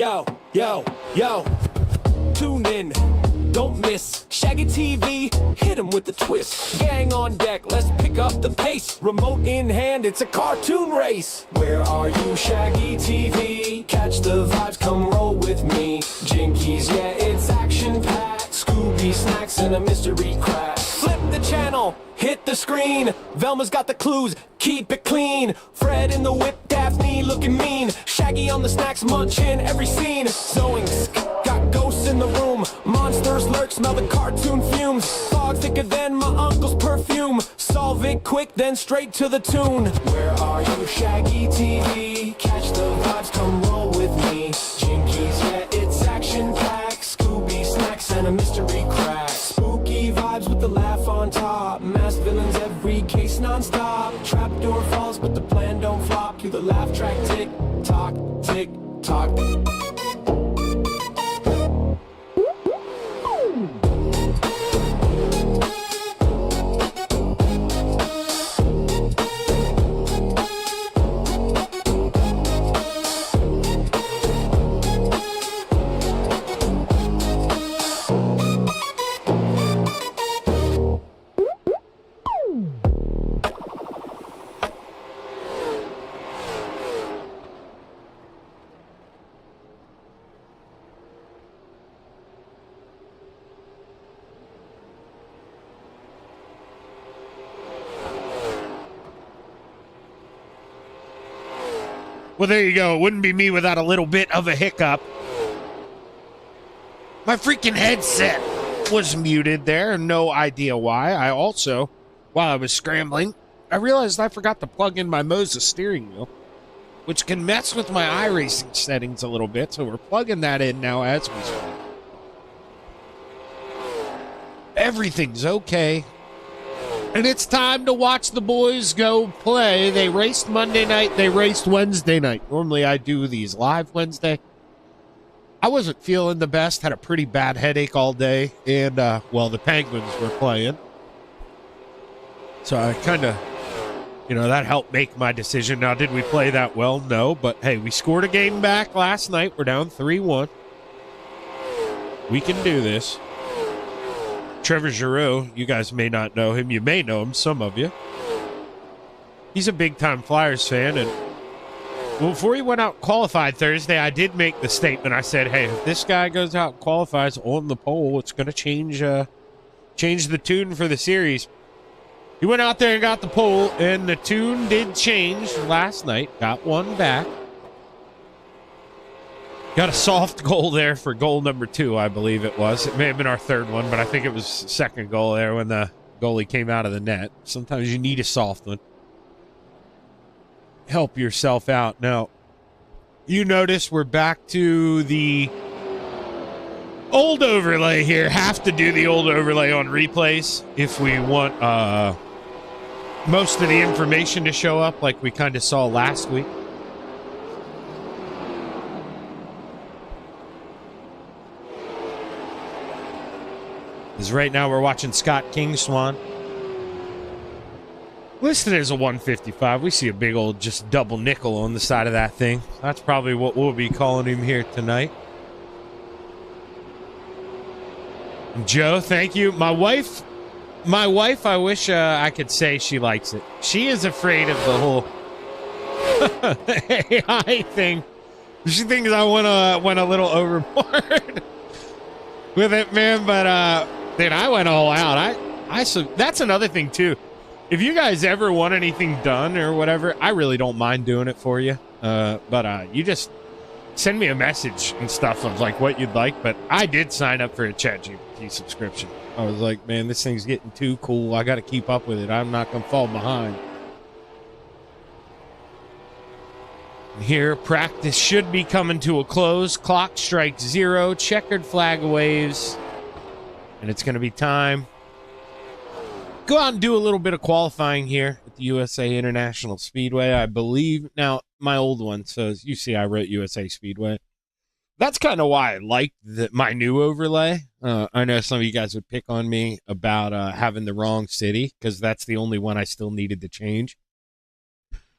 Yo, yo, yo, tune in, don't miss Shaggy TV, hit him with the twist. Gang on deck, let's pick up the pace. Remote in hand, it's a cartoon race. Where are you, Shaggy TV? Catch the vibes, come roll with me. Jinkies, yeah, it's action-packed. Scooby snacks and a mystery crack. Flip the channel, hit the screen. Velma's got the clues, keep it clean. Fred in the whip, Daphne looking mean. Shaggy on the snacks, munching every scene. Zoinks, got ghosts in the room. Monsters lurk, smell the cartoon fumes. Fog thicker than my uncle's perfume. Solve it quick, then straight to the tune. Where are you, Shaggy TV? Catch the vibes, come roll with me. Jinkies, yeah, it's action-packed. Scooby snacks and a mystery crack. Spooky vibes with the laugh on top. Masked villains, every case non-stop. Trapdoor falls, but the plan don't flop. Cue the laugh track, tick tock, tick tock. Well, there you go. It wouldn't be me without a little bit of a hiccup. My freaking headset was muted there. No idea why. I also, while I was scrambling, I realized I forgot to plug in my Moses steering wheel, which can mess with my iRacing settings a little bit. So we're plugging that in now as we speak. Everything's okay. And it's time to watch the boys go play. They raced Monday night. They raced Wednesday night. Normally I do these live Wednesday. I wasn't feeling the best. Had a pretty bad headache all day. And, well, the Penguins were playing. So I kind of, you know, that helped make my decision. Now, did we play that well? No. But, hey, we scored a game back last night. We're down 3-1. We can do this. Trevor Giroux, you guys may not know him. You may know him, some of you. He's a big-time Flyers fan. And well, before he went out and qualified Thursday, I did make the statement. I said, hey, if this guy goes out and qualifies on the pole, it's going to change the tune for the series. He went out there and got the pole, and the tune did change last night. Got one back. Got a soft goal there for goal number 2, I believe it was. It may have been our third one, but I think it was second goal there when the goalie came out of the net. Sometimes you need a soft one. Help yourself out. Now, you notice we're back to the old overlay here. Have to do the old overlay on replays if we want most of the information to show up like we kind of saw last week. Because right now we're watching Scott Kingswan. Listed as a 155. We see a big old just double nickel on the side of that thing. That's probably what we'll be calling him here tonight. Joe, thank you. My wife, I wish I could say she likes it. She is afraid of the whole AI thing. She thinks I went a little overboard with it, man, but then I went all out. So that's another thing too. If you guys ever want anything done or whatever, I really don't mind doing it for you. But you just send me a message and stuff of like what you'd like. But I did sign up for a ChatGPT subscription. I was like, man, this thing's getting too cool. I got to keep up with it. I'm not going to fall behind. Here, practice should be coming to a close. Clock strikes 0. Checkered flag waves. And it's going to be time. Go out and do a little bit of qualifying here at the USA International Speedway, I believe. Now, my old one says, you see I wrote USA Speedway. That's kind of why I like my new overlay. I know some of you guys would pick on me about having the wrong city, because that's the only one I still needed to change.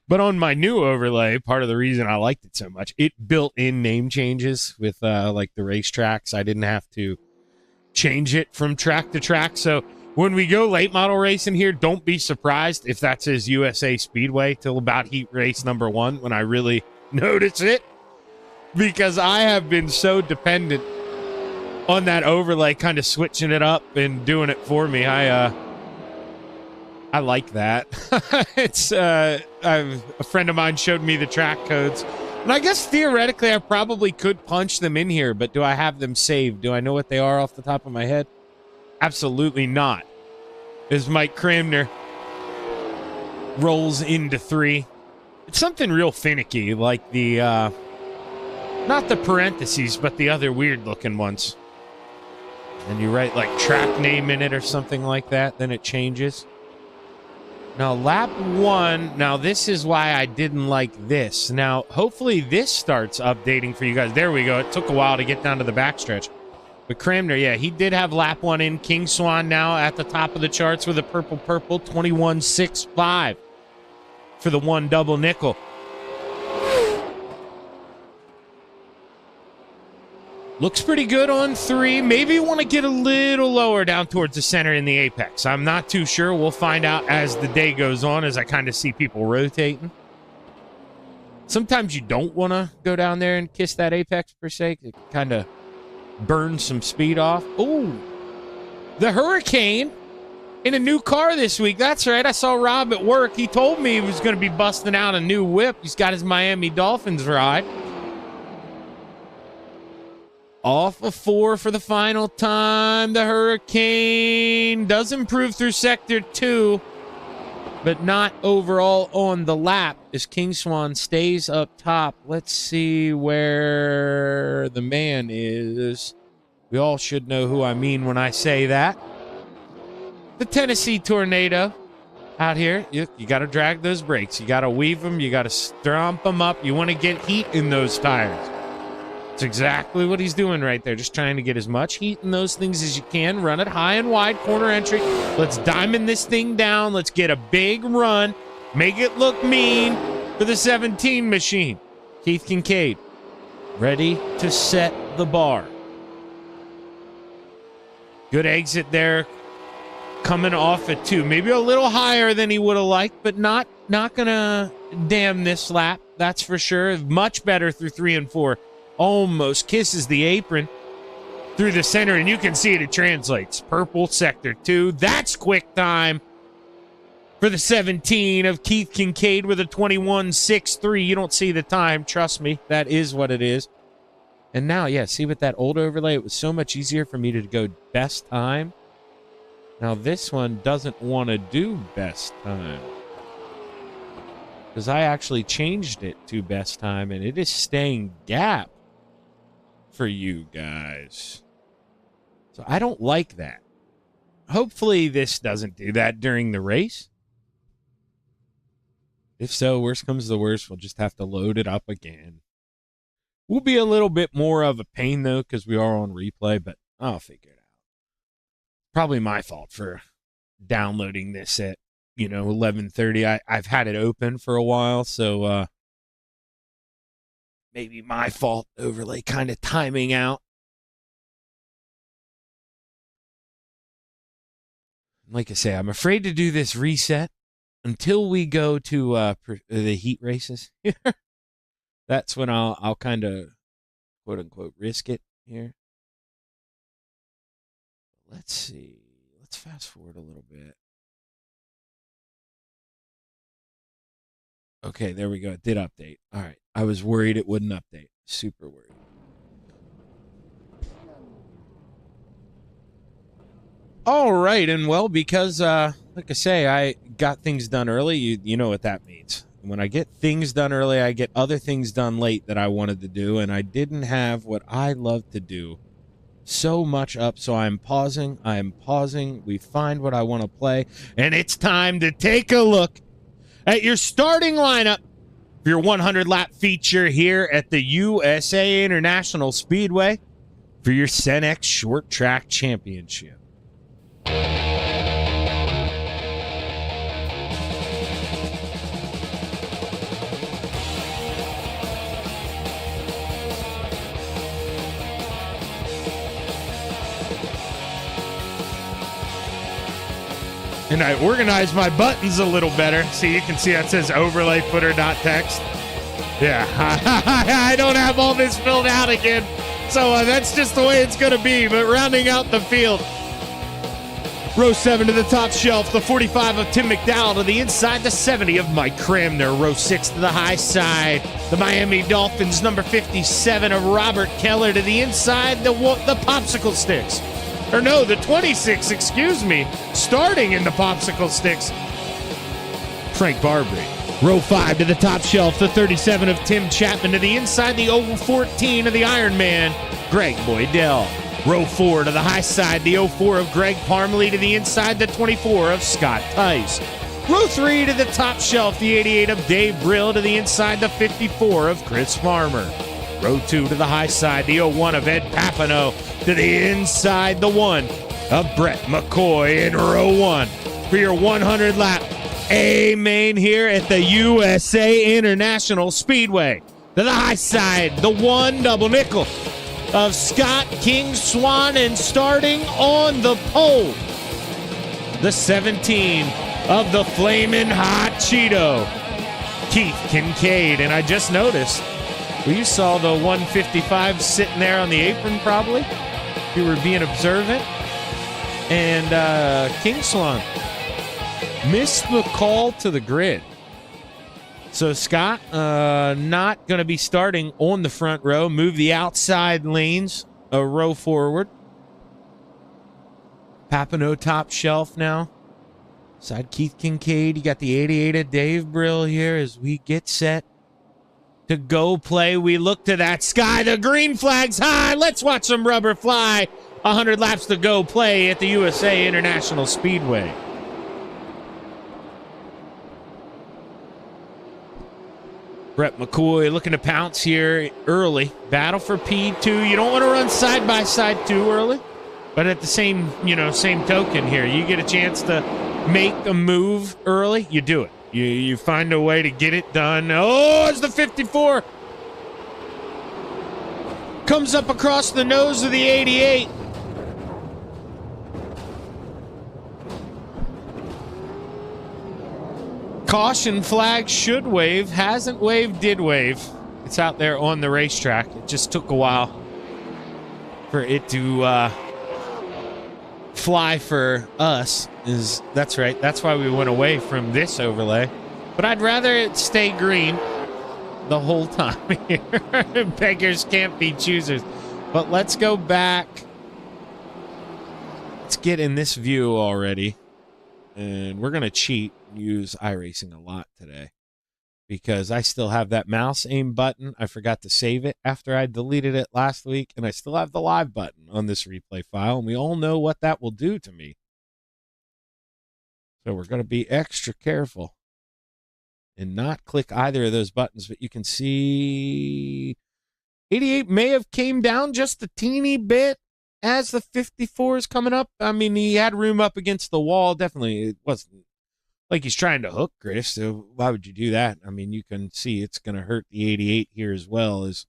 But on my new overlay, part of the reason I liked it so much, it built in name changes with like the racetracks. I didn't have to change it from track to track. So when we go late model racing here, don't be surprised if that says USA Speedway till about heat race number 1 when I really notice it, because I have been so dependent on that overlay kind of switching it up and doing it for me. I like that. It's a friend of mine showed me the track codes, and I guess theoretically I probably could punch them in here, but do I have them saved? Do I know what they are off the top of my head? Absolutely not. As Mike Cramner rolls into 3. It's something real finicky, like the not the parentheses, but the other weird looking ones. And you write like track name in it or something like that, then it changes. Now, lap 1, now this is why I didn't like this. Now, hopefully this starts updating for you guys. There we go. It took a while to get down to the backstretch. But Cramner, yeah, he did have lap 1 in. King Swan now at the top of the charts with a purple, 21.65 for the 1 double nickel. Looks pretty good on 3. Maybe you want to get a little lower down towards the center in the apex. I'm not too sure. We'll find out as the day goes on, as I kind of see people rotating. Sometimes you don't want to go down there and kiss that apex per se. It kind of burns some speed off. Ooh, the Hurricane in a new car this week. That's right. I saw Rob at work. He told me he was going to be busting out a new whip. He's got his Miami Dolphins ride. Off of 4 for the final time. The Hurricane does improve through Sector 2, but not overall on the lap as King Swan stays up top. Let's see where the man is. We all should know who I mean when I say that. The Tennessee Tornado out here. You got to drag those brakes. You got to weave them. You got to stomp them up. You want to get heat in those tires. It's exactly what he's doing right there. Just trying to get as much heat in those things as you can. Run it high and wide, corner entry. Let's diamond this thing down. Let's get a big run. Make it look mean for the 17 machine. Keith Kincaid, ready to set the bar. Good exit there. Coming off at 2. Maybe a little higher than he would have liked, but not going to damn this lap. That's for sure. Much better through 3 and 4. Almost kisses the apron through the center, and you can see it translates. Purple, Sector 2. That's quick time for the 17 of Keith Kincaid with a 21.63. You don't see the time. Trust me, that is what it is. And now, yeah, see with that old overlay, it was so much easier for me to go best time. Now this one doesn't want to do best time, because I actually changed it to best time, and it is staying gap for you guys. So I don't like that. Hopefully this doesn't do that during the race. If so, worst comes to worst, we'll just have to load it up again. We'll be a little bit more of a pain, though, because we are on replay, but I'll figure it out. Probably my fault for downloading this at 11:30. I've had it open for a while, so maybe my fault. Overlay kind of timing out. Like I say, I'm afraid to do this reset until we go to the heat races. That's when I'll kind of quote unquote risk it here. Let's see. Let's fast forward a little bit. Okay, there we go. It did update. All right. I was worried it wouldn't update. Super worried. All right. And well, because, like I say, I got things done early, you know what that means. When I get things done early, I get other things done late that I wanted to do, and I didn't have what I love to do so much up, so I'm pausing. We find what I want to play, and it's time to take a look at your starting lineup for your 100-lap feature here at the USA International Speedway for your Senex Short Track Championship. And I organized my buttons a little better. See, you can see that says overlay footer dot text. Yeah, I don't have all this filled out again. So that's just the way it's going to be. But rounding out the field, row 7 to the top shelf, the 45 of Tim McDowell to the inside, the 70 of Mike Cramner. Row 6 to the high side, the Miami Dolphins, number 57 of Robert Keller to the inside, the popsicle sticks. Or no, the 26, excuse me, starting in the popsicle sticks, Frank Barbary. Row 5 to the top shelf, the 37 of Tim Chapman to the inside, the 014 of the Iron Man, Greg Boydell. Row 4 to the high side, the 04 of Greg Parmalee to the inside, the 24 of Scott Tice. Row 3 to the top shelf, the 88 of Dave Brill to the inside, the 54 of Chris Farmer. Row 2 to the high side, the 01 of Ed Papineau to the inside, the 1 of Brett McCoy in row 1 for your 100 lap A-main here at the USA International Speedway. To the high side, the 1 double nickel of Scott King Swan, and starting on the pole, the 17 of the Flamin' Hot Cheeto, Keith Kincaid. And I just noticed, well, you saw the 155 sitting there on the apron probably. You were being observant. And King Swan missed the call to the grid. So Scott not going to be starting on the front row. Move the outside lanes a row forward. Papineau top shelf now. Side Keith Kincaid. You got the 88 of Dave Brill here as we get set to go play. We look to that sky. The green flag's high. Let's watch some rubber fly. 100 laps to go play at the USA International Speedway. Brett McCoy looking to pounce here early. Battle for P2. You don't want to run side by side too early, but at the same token here, you get a chance to make a move early, you do it. You find a way to get it done. Oh, it's the 54. Comes up across the nose of the 88. Caution flag should wave. Hasn't waved, did wave. It's out there on the racetrack. It just took a while for it to fly for us. That's right. That's why we went away from this overlay. But I'd rather it stay green the whole time here. Beggars can't be choosers. But let's go back. Let's get in this view already. And we're going to cheat. Use iRacing a lot today because I still have that mouse aim button. I forgot to save it after I deleted it last week, and I still have the live button on this replay file, and we all know what that will do to me. So we're going to be extra careful and not click either of those buttons. But you can see 88 may have came down just a teeny bit as the 54 is coming up. I mean, he had room up against the wall. Definitely, it wasn't like he's trying to hook Griff, so why would you do that? I mean, you can see it's going to hurt the 88 here as well as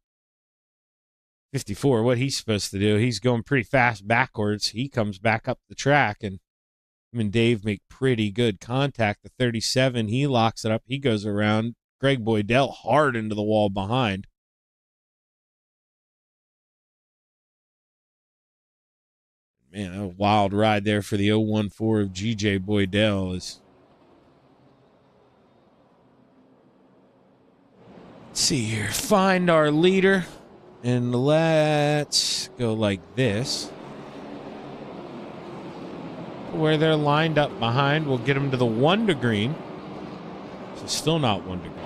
54. What he's supposed to do, he's going pretty fast backwards. He comes back up the track, and him and Dave make pretty good contact. The 37, he locks it up. He goes around. Greg Boydell hard into the wall behind. Man, a wild ride there for the 014 of GJ Boydell is... Let's see here. Find our leader, and let's go like this. Where they're lined up behind, we'll get them to the 1 to green. So still not 1 to green.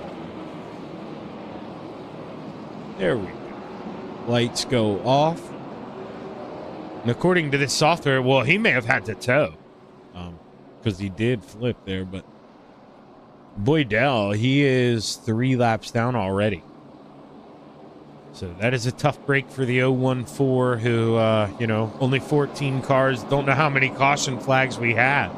There we go. Lights go off. And according to this software, well, he may have had to tow because he did flip there, but Boydell, he is 3 laps down already. So that is a tough break for the 014 who, only 14 cars. Don't know how many caution flags we had.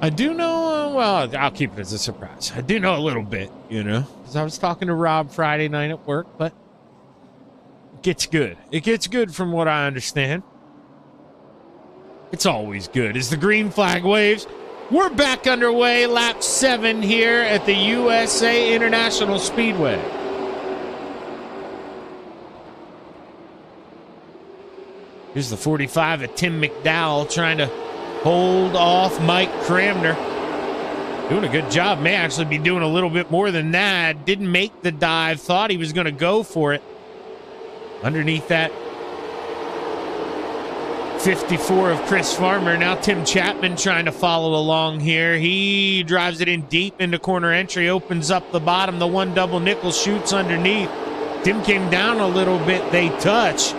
I do know, well, I'll keep it as a surprise. I do know a little bit, because I was talking to Rob Friday night at work, but it gets good. It gets good from what I understand. It's always good as the green flag waves. We're back underway, lap 7 here at the USA International Speedway. Here's the 45 of Tim McDowell trying to hold off Mike Cramner. Doing a good job. May actually be doing a little bit more than that. Didn't make the dive. Thought he was going to go for it. Underneath that 54 of Chris Farmer. Now Tim Chapman trying to follow along here. He drives it in deep into corner entry. Opens up the bottom. The one double nickel shoots underneath. Tim came down a little bit. They touch.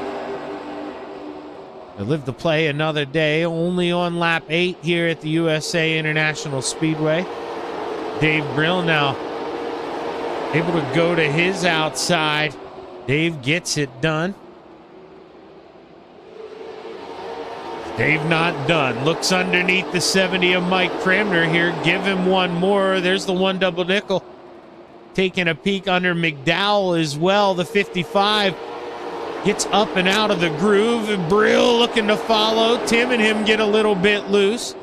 They live to play another day, only on lap 8 here at the USA International Speedway. Dave Brill now able to go to his outside. Dave gets it done. Dave not done. Looks underneath the 70 of Mike Cramner here. Give him one more. There's the one double nickel. Taking a peek under McDowell as well. The 55. Gets up and out of the groove, and Brill looking to follow. Tim and him get a little bit loose.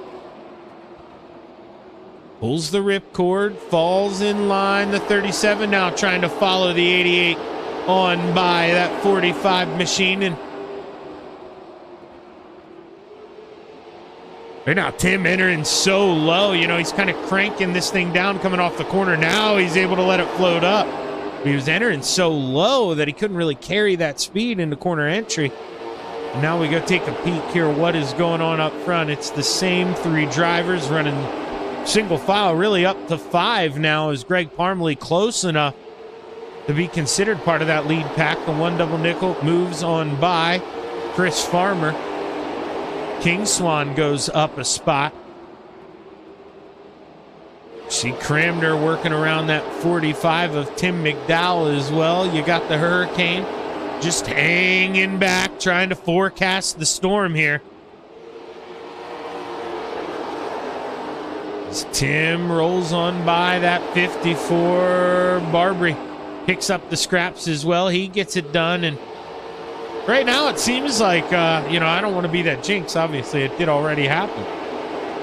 Pulls the ripcord, falls in line. The 37 now trying to follow the 88 on by that 45 machine. And right now, Tim entering so low. You know, he's kind of cranking this thing down coming off the corner. Now he's able to let it float up. He was entering so low that he couldn't really carry that speed into corner entry. And now we go take a peek here what is going on up front. It's the same 3 drivers running single file, really up to 5 now as Greg Parmley close enough to be considered part of that lead pack. The one double nickel moves on by Chris Farmer. King Swan goes up a spot. See Cramner working around that 45 of Tim McDowell as well. You got the Hurricane just hanging back, trying to forecast the storm here. As Tim rolls on by that 54, Barbary picks up the scraps as well. He gets it done, and right now it seems like, I don't want to be that jinx. Obviously, it did already happen.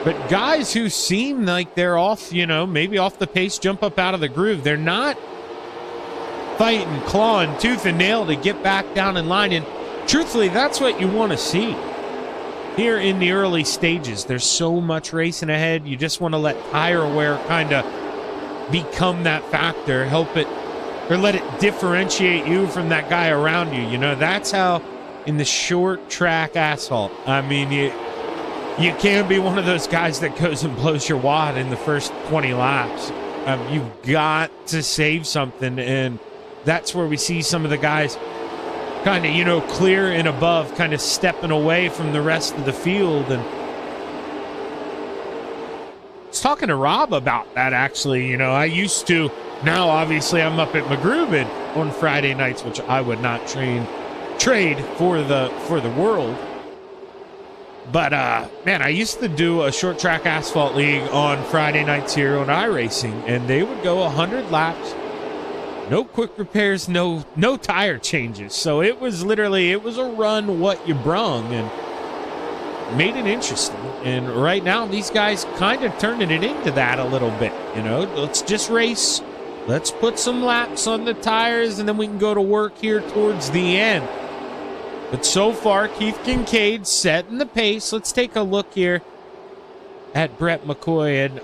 But guys who seem like they're off, maybe off the pace, jump up out of the groove. They're not fighting, clawing tooth and nail to get back down in line. And truthfully, that's what you want to see here in the early stages. There's so much racing ahead. You just want to let tire wear kind of become that factor, help it, or let it differentiate you from that guy around you. That's how in the short track asphalt, you can't be one of those guys that goes and blows your wad in the first 20 laps. You've got to save something, and that's where we see some of the guys kind of, clear and above, kind of stepping away from the rest of the field. And I was talking to Rob about that, actually. I used to. Now, obviously, I'm up at McGruben on Friday nights, which I would not trade for the world. But, man, I used to do a short track asphalt league on Friday nights here on iRacing, and they would go 100 laps, no quick repairs, no tire changes. So it was a run what you brung, and made it interesting. And right now, these guys kind of turning it into that a little bit. Let's just race. Let's put some laps on the tires, and then we can go to work here towards the end. But so far, Keith Kincaid setting the pace. Let's take a look here at Brett McCoy. And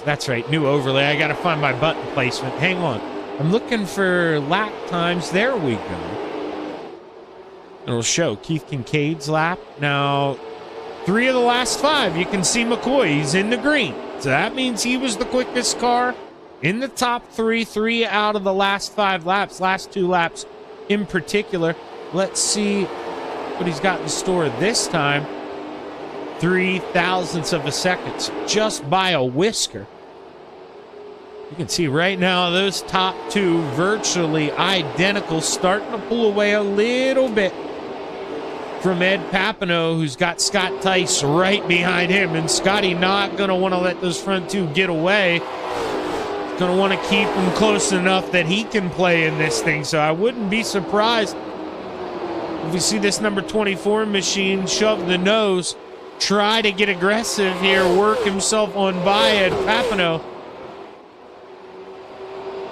that's right, new overlay. I got to find my button placement. Hang on. I'm looking for lap times. There we go. It'll show Keith Kincaid's lap. Now, 3 of the last 5, you can see McCoy. He's in the green. So that means he was the quickest car in the top 3 out of the last 5 laps, last 2 laps in particular. Let's see what he's got in store this time. 0.003 of a second, just by a whisker. You can see right now those top 2 virtually identical, starting to pull away a little bit from Ed Papineau, who's got Scott Tice right behind him. And Scotty not going to want to let those front 2 get away. Going to want to keep them close enough that he can play in this thing. So I wouldn't be surprised If we see this number 24 machine shove the nose, try to get aggressive here, work himself on by at Papineau.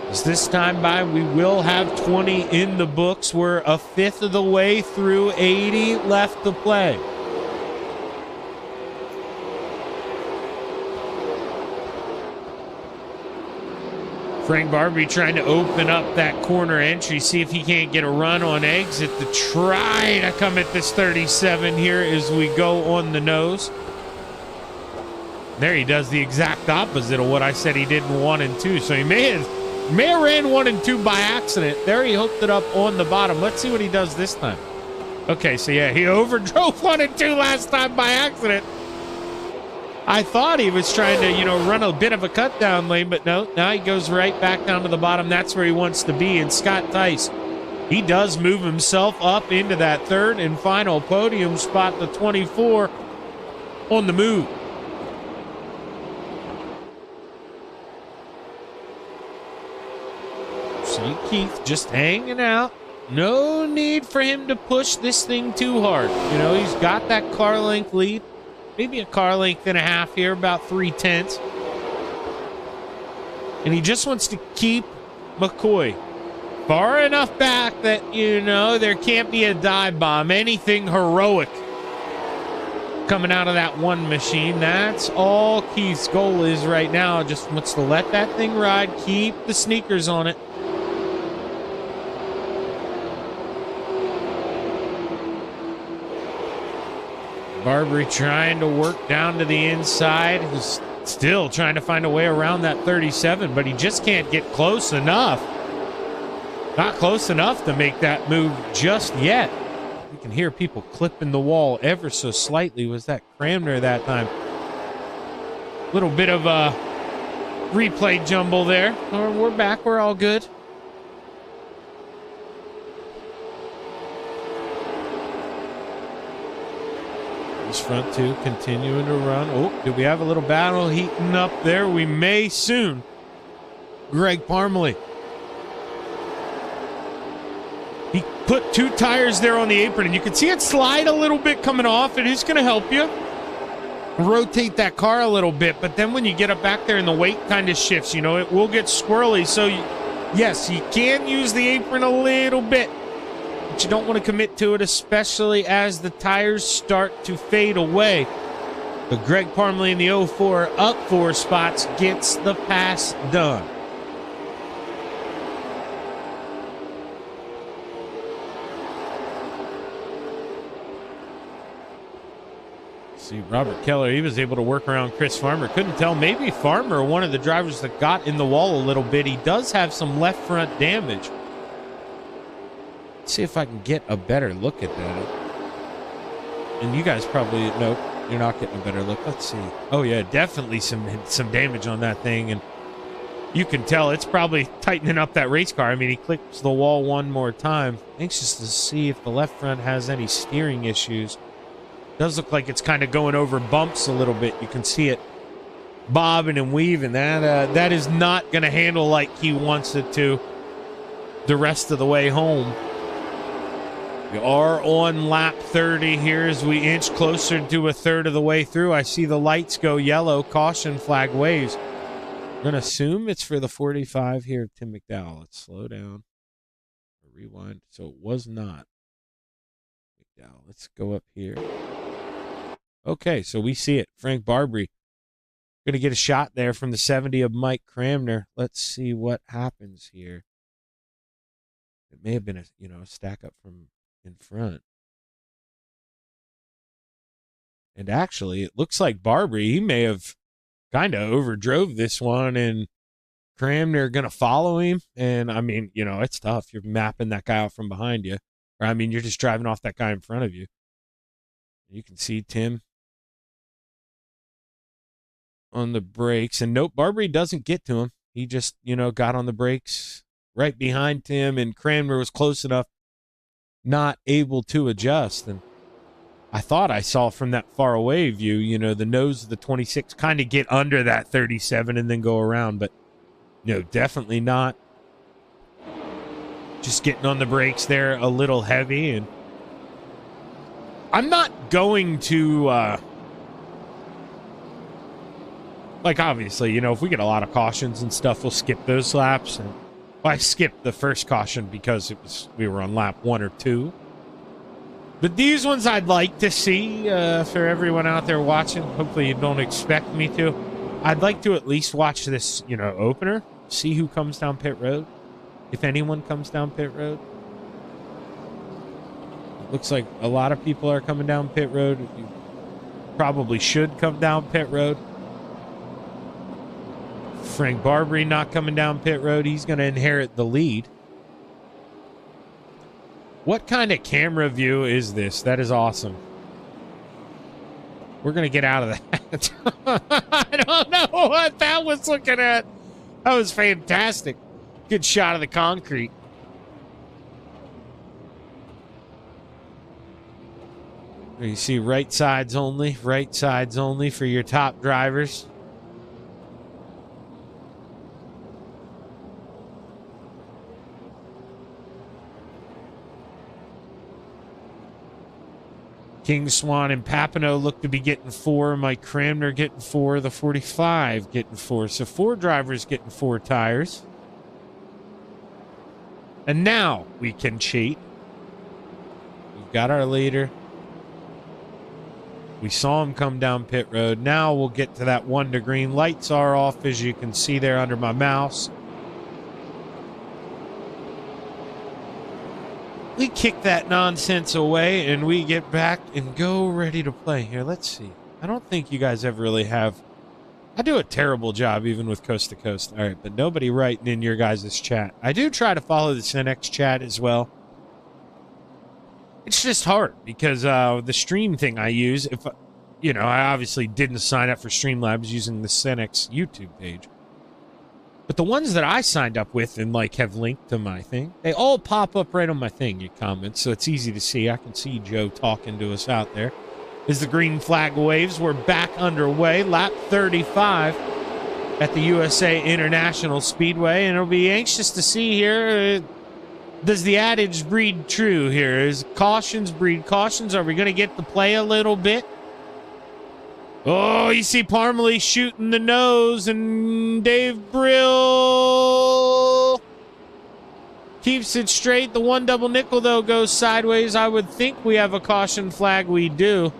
As this time by, we will have 20 in the books. We're a fifth of the way through, 80 left to play. Frank Barbie trying to open up that corner entry, see if he can't get a run on exit to try to come at this 37 here as we go on the nose. There he does the exact opposite of what I said he did in 1 and 2. So he may have ran 1 and 2 by accident. There he hooked it up on the bottom. Let's see what he does this time. Okay, so yeah, he overdrove 1 and 2 last time by accident. I thought he was trying to, run a bit of a cut down lane, but no, now he goes right back down to the bottom. That's where he wants to be. And Scott Tice, he does move himself up into that third and final podium spot, the 24 on the move. See Keith just hanging out. No need for him to push this thing too hard. He's got that car length lead. Maybe a car length and a half here, about 3/10. And he just wants to keep McCoy far enough back that, there can't be a dive bomb, anything heroic coming out of that one machine. That's all Keith's goal is right now. Just wants to let that thing ride, keep the sneakers on it. Barbary trying to work down to the inside. He's still trying to find a way around that 37, but he just can't get close enough. Not close enough to make that move just yet. You can hear people clipping the wall ever so slightly. Was that Cramner that time? Little bit of a replay jumble there. We're back. We're all good. This front two continuing to run. Oh, do we have a little battle heating up there? We may soon. Greg Parmalee. He put 2 tires there on the apron, and you can see it slide a little bit coming off. It is going to help you rotate that car a little bit, but then when you get up back there and the weight kind of shifts, it will get squirrely. So, yes, you can use the apron a little bit. But you don't want to commit to it, especially as the tires start to fade away. But Greg Parmalee in the 04 up 4 spots gets the pass done. See, Robert Keller, he was able to work around Chris Farmer. Couldn't tell. Maybe Farmer, one of the drivers that got in the wall a little bit. He does have some left front damage. See if I can get a better look at that. And you guys probably, nope, you're not getting a better look. Let's see. Oh yeah, definitely some damage on that thing, and you can tell it's probably tightening up that race car. I mean, he clicks the wall one more time. Anxious to see if the left front has any steering issues. Does look like it's kind of going over bumps a little bit. You can see it bobbing and weaving. That is not going to handle like he wants it to the rest of the way home. We are on lap 30 here as we inch closer to a third of the way through. I see the lights go yellow. Caution flag waves. I'm going to assume it's for the 45 here of Tim McDowell. Let's slow down. Rewind. So it was not McDowell. Let's go up here. Okay, so we see it. Frank Barbary going to get a shot there from the 70 of Mike Cramner. Let's see what happens here. It may have been a stack up from in front. And actually, it looks like Barbary, he may have kind of overdrove this one, and Cramner going to follow him. And, I mean, it's tough. You're mapping that guy out from behind you. Or, I mean, you're just driving off that guy in front of you. You can see Tim on the brakes. And nope, Barbary doesn't get to him. He just, got on the brakes right behind Tim, and Cramner was close enough, not able to adjust. And I thought I saw from that far away view, the nose of the 26 kind of get under that 37 and then go around. But, definitely not. Just getting on the brakes there a little heavy, and I'm not going to, like, obviously, you know, if we get a lot of cautions and stuff, we'll skip those laps. And, well, I skipped the first caution because we were on lap 1 or 2. But these ones I'd like to see for everyone out there watching. Hopefully you don't expect me to. I'd like to at least watch this, you know, opener. See who comes down pit road. If anyone comes down pit road. Looks like a lot of people are coming down pit road. You probably should come down pit road. Frank Barbary not coming down pit road. He's going to inherit the lead. What kind of camera view is this? That is awesome. We're going to get out of that. I don't know what that was looking at. That was fantastic. Good shot of the concrete. You see right sides only for your top drivers. King Swan and Papineau look to be getting 4. Mike Cramner getting 4. The 45 getting 4. So 4 drivers getting 4 tires. And now we can cheat. We've got our leader. We saw him come down pit road. Now we'll get to that 1 to green. Lights are off, as you can see there under my mouse. We kick that nonsense away, and we get back and go ready to play. Here, let's see. I don't think you guys ever really have... I do a terrible job, even with Coast to Coast. All right, but nobody writing in your guys' chat. I do try to follow the Senex chat as well. It's just hard, because the stream thing I use, if you know, I obviously didn't sign up for Streamlabs using the Senex YouTube page. But the ones that I signed up with and, like, have linked to my thing, they all pop up right on my thing, your comments, so it's easy to see. I can see Joe talking to us out there. As the green flag waves, we're back underway. Lap 35 at the USA International Speedway, and it'll be anxious to see here, does the adage breed true here? Is cautions breed cautions? Are we going to get to play a little bit? Oh, you see Parmalee shooting the nose, and Dave Brill keeps it straight. The 1 double nickel, though, goes sideways. I would think we have a caution flag. We do.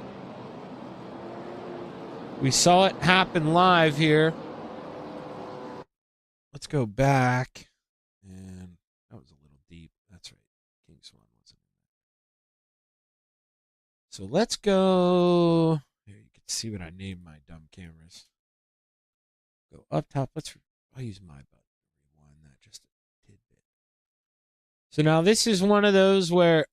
We saw it happen live here. Let's go back. And that was a little deep. That's right. King Swan wasn't in that. So let's go... see what I named my dumb cameras. Go up top. I'll use my button to rewind that just a tidbit. So now this is one of those where,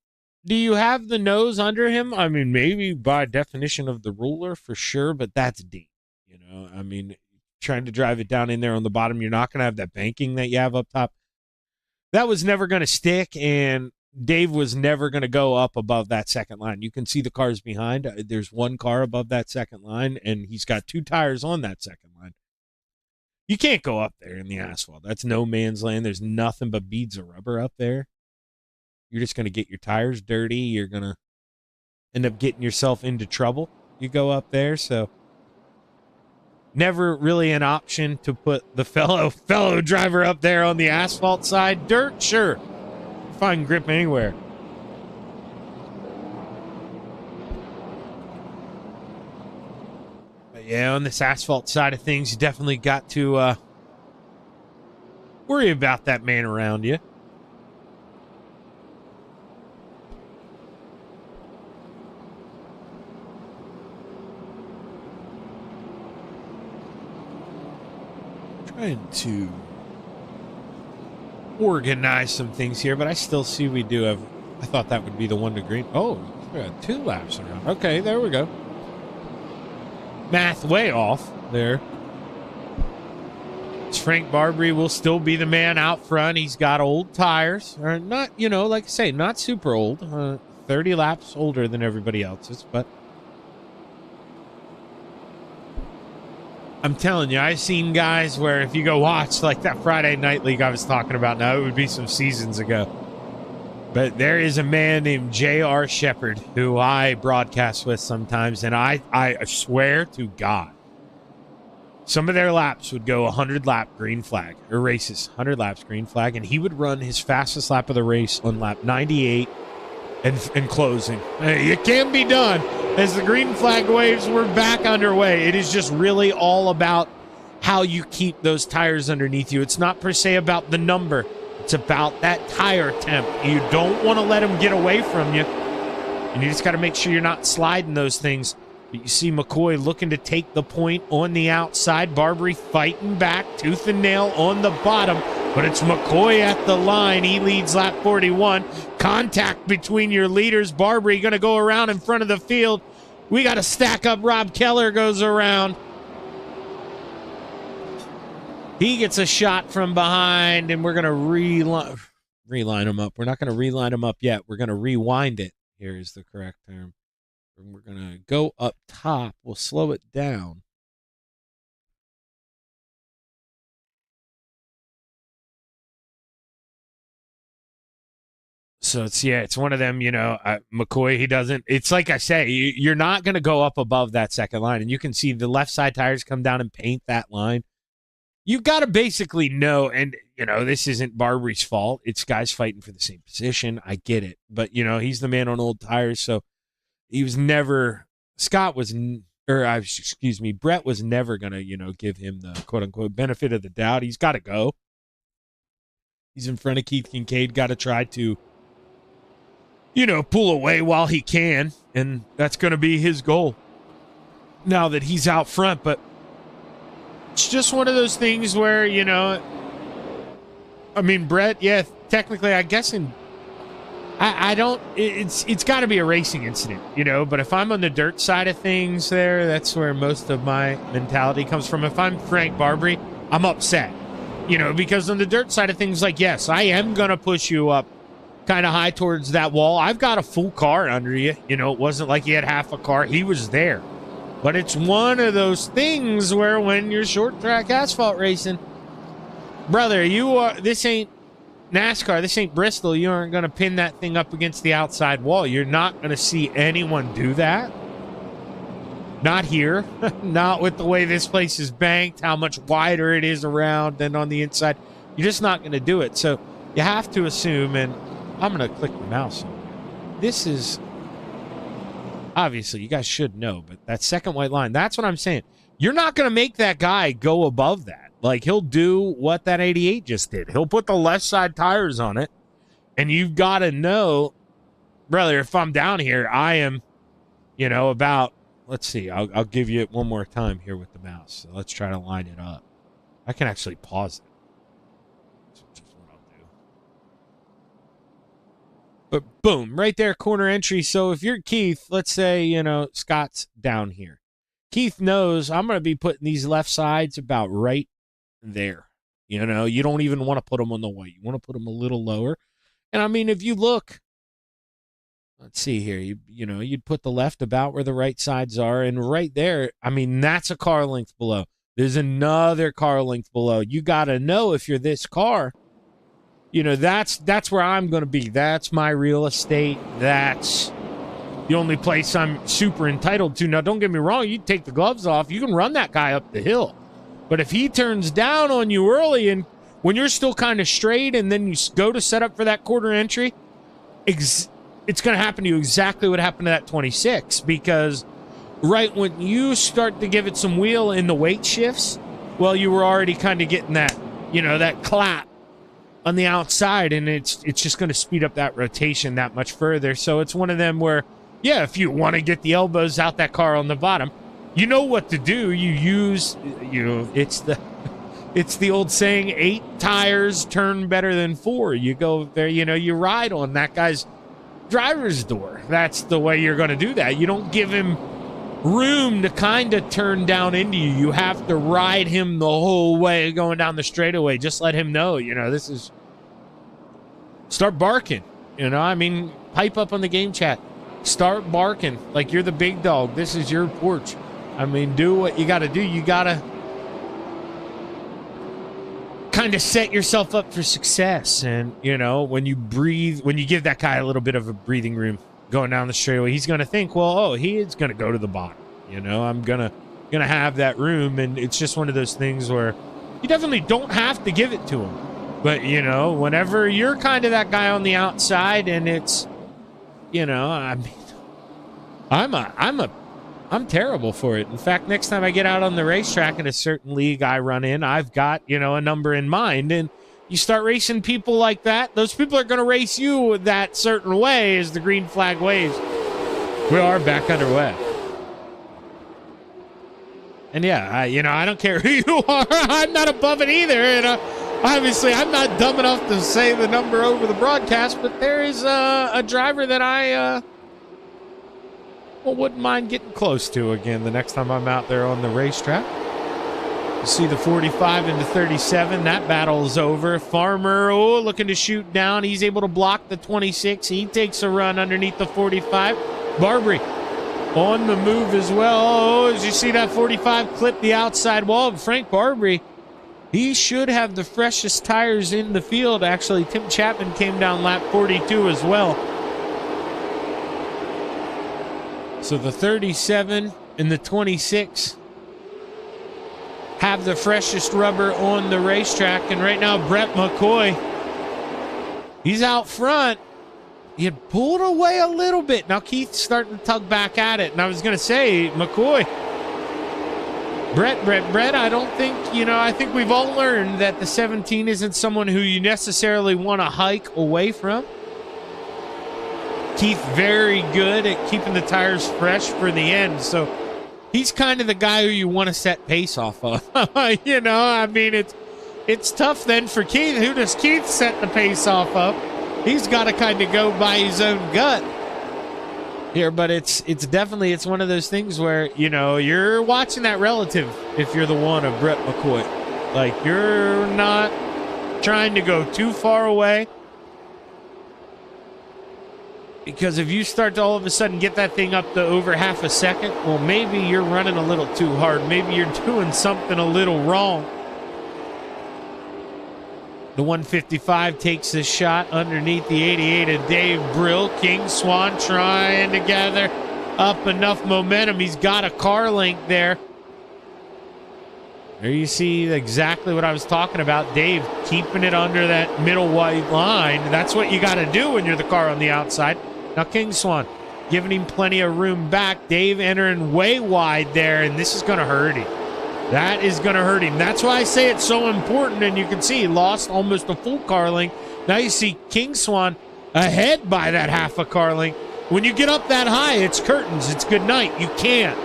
do you have the nose under him? I mean, maybe by definition of the ruler for sure, but that's deep. You know, I mean, trying to drive it down in there on the bottom, you're not going to have that banking that you have up top. That was never going to stick, and Dave was never going to go up above that second line. You can see the cars behind. There's 1 car above that second line, and he's got 2 tires on that second line. You can't go up there in the asphalt. That's no man's land. There's nothing but beads of rubber up there. You're just going to get your tires dirty. You're going to end up getting yourself into trouble. You go up there, so never really an option to put the fellow driver up there on the asphalt side. Dirt, sure. Fine grip anywhere. But yeah, on this asphalt side of things, you definitely got to worry about that man around you. Trying to organize some things here, but I still see we do have... I thought that would be the 1 to green. Oh, we got 2 laps around. Okay, there we go. Math way off there. Frank Barbary will still be the man out front. He's got old tires. Or not, you know, like I say, not super old. 30 laps older than everybody else's, but I'm telling you, I've seen guys where if you go watch like that Friday Night League I was talking about now, it would be some seasons ago. But there is a man named J.R. Shepard who I broadcast with sometimes, and I swear to God, some of their laps would go 100-lap green flag, or races, 100 laps green flag, and he would run his fastest lap of the race on lap 98 and closing. It can be done. As the green flag waves were back underway, it is just really all about how you keep those tires underneath you. It's not per se about the number. It's about that tire temp. You don't want to let them get away from you. And you just got to make sure you're not sliding those things. But you see McCoy looking to take the point on the outside. Barbary fighting back, tooth and nail on the bottom. But it's McCoy at the line. He leads lap 41. Contact between your leaders. Barbary going to go around in front of the field. We got to stack up. Rob Keller goes around. He gets a shot from behind, and we're going to reline him up. We're not going to reline him up yet. We're going to rewind it. Here is the correct term. And we're going to go up top. We'll slow it down. So it's one of them, McCoy, he doesn't, it's like I say, you're not going to go up above that second line. And you can see the left side tires come down and paint that line. You've got to basically know, and, this isn't Barbary's fault. It's guys fighting for the same position. I get it. But, he's the man on old tires. So he was never, Brett was never going to, give him the quote unquote benefit of the doubt. He's got to go. He's in front of Keith Kincaid, got to try to, pull away while he can. And that's going to be his goal now that he's out front. But it's just one of those things where, Brett, technically, I guess it's got to be a racing incident, but if I'm on the dirt side of things there, that's where most of my mentality comes from. If I'm Frank Barbary, I'm upset, because on the dirt side of things, yes, I am going to push you up kind of high towards that wall. I've got a full car under you. It wasn't like he had half a car. He was there. But it's one of those things where when you're short track asphalt racing, brother, this ain't NASCAR, this ain't Bristol. You aren't going to pin that thing up against the outside wall. You're not going to see anyone do that. Not here. Not with the way this place is banked, how much wider it is around than on the inside. You're just not going to do it. So you have to assume, and I'm going to click the mouse on it. This is, obviously, you guys should know, but that second white line, that's what I'm saying. You're not going to make that guy go above that. He'll do what that 88 just did. He'll put the left side tires on it, and you've got to know, brother, if I'm down here, I am, about, let's see, I'll give you it one more time here with the mouse. So let's try to line it up. I can actually pause it. That's just what I'll do. But boom, right there, corner entry. So if you're Keith, let's say, Scott's down here. Keith knows I'm going to be putting these left sides about right there. You don't even want to put them on the white. You want to put them a little lower. And if you look, let's see here, you'd put the left about where the right sides are. And right there, that's a car length below. There's another car length below. You got to know if you're this car, that's where I'm going to be. That's my real estate. That's the only place I'm super entitled to. Now, don't get me wrong. You take the gloves off. You can run that guy up the hill. But if he turns down on you early and when you're still kind of straight and then you go to set up for that quarter entry, it's going to happen to you exactly what happened to that 26, because right when you start to give it some wheel in the weight shifts, well, you were already kind of getting that, that clap on the outside, and it's just going to speed up that rotation that much further. So it's one of them where, if you want to get the elbows out that car on the bottom, you know what to do. You use, it's the old saying, 8 tires turn better than 4. You go there, you ride on that guy's driver's door. That's the way you're going to do that. You don't give him room to kind of turn down into you. You have to ride him the whole way going down the straightaway. Just let him know, this is, start barking, pipe up on the game chat. Start barking like you're the big dog. This is your porch. Do what you got to do. You got to kind kind of set yourself up for success. And, you know, when you breathe, when you give that guy a little bit of a breathing room going down the straightaway, he's going to think, well, oh, he is going to go to the bottom. You know, I'm going to have that room. And it's just one of those things where you definitely don't have to give it to him. But, you know, whenever you're kind of that guy on the outside and it's, you know, I mean, I'm terrible for it. In fact, next time I get out on the racetrack in a certain league I run in, I've got, you know, a number in mind. And you start racing people like that, those people are going to race you that certain way as the green flag waves. We are back underway. And yeah, you know, I don't care who you are. I'm not above it either. And obviously, I'm not dumb enough to say the number over the broadcast, but there is a driver that I wouldn't mind getting close to again the next time I'm out there on the racetrack. You see the 45 into 37. That battle is over. Farmer, looking to shoot down. He's able to block the 26. He takes a run underneath the 45. Barbary on the move as well. Oh, as you see that 45 clip the outside wall. Frank Barbary, he should have the freshest tires in the field. Actually, Tim Chapman came down lap 42 as well. So the 37 and the 26 have the freshest rubber on the racetrack. And right now, Brett McCoy, he's out front. He had pulled away a little bit. Now Keith's starting to tug back at it. And I was going to say, McCoy, Brett, I don't think, you know, I think we've all learned that the 17 isn't someone who you necessarily want to hike away from. Keith very good at keeping the tires fresh for the end. So he's kind of the guy who you want to set pace off of. You know, I mean, it's tough then for Keith. Who does Keith set the pace off of? He's got to kind of go by his own gut here, but it's definitely, it's one of those things where, you know, you're watching that relative if you're the one of Brett McCoy. Like, you're not trying to go too far away. Because if you start to all of a sudden get that thing up to over half a second, well, maybe you're running a little too hard. Maybe you're doing something a little wrong. The 155 takes a shot underneath the 88 of Dave Brill. King Swan trying to gather up enough momentum. He's got a car link there. There you see exactly what I was talking about. Dave keeping it under that middle white line. That's what you got to do when you're the car on the outside. Now King Swan giving him plenty of room back. Dave entering way wide there, and this is going to hurt him. That is going to hurt him. That's why I say it's so important, and you can see he lost almost a full car length. Now you see King Swan ahead by that half a car length. When you get up that high, it's curtains. It's good night. You can't.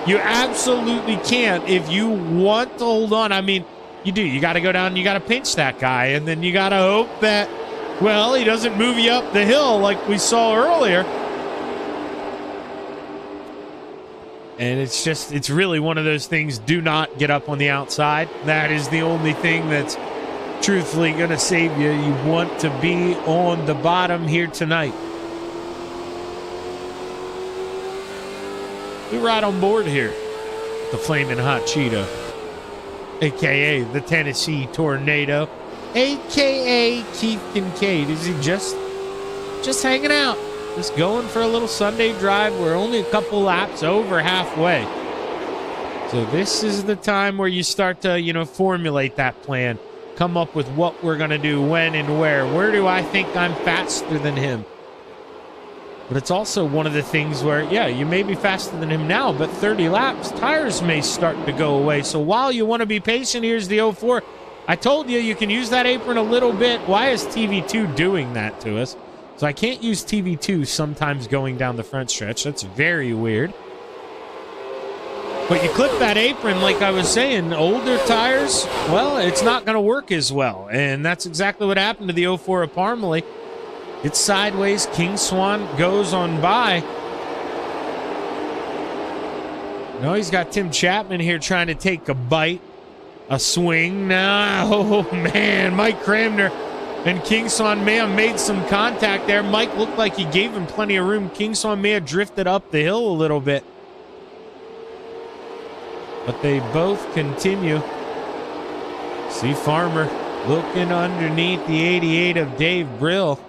You absolutely can't if you want to hold on. I mean, you do. You got to go down and you got to pinch that guy, and then you got to hope that, well, he doesn't move you up the hill like we saw earlier. And it's just, it's really one of those things. Do not get up on the outside. That is the only thing that's truthfully going to save you. You want to be on the bottom here tonight. We ride on board here. The Flaming Hot Cheeto, a.k.a. the Tennessee Tornado, a.k.a. Keith Kincaid. Is he just hanging out? Just going for a little Sunday drive. We're only a couple laps over halfway. So this is the time where you start to, you know, formulate that plan. Come up with what we're going to do, when and where. Where do I think I'm faster than him? But it's also one of the things where, yeah, you may be faster than him now, but 30 laps, tires may start to go away. So while you want to be patient, here's the 04. I told you, you can use that apron a little bit. Why is TV2 doing that to us? So I can't use TV2 sometimes going down the front stretch. That's very weird. But you clip that apron, like I was saying, older tires, well, it's not going to work as well. And that's exactly what happened to the 04 of Parmalee. It's sideways. King Swan goes on by. No, he's got Tim Chapman here trying to take a bite, a swing. Now, oh, man, Mike Cramner and King Swan may have made some contact there. Mike looked like he gave him plenty of room. King Swan may have drifted up the hill a little bit. But they both continue. See Farmer Looking underneath the 88 of Dave Brill.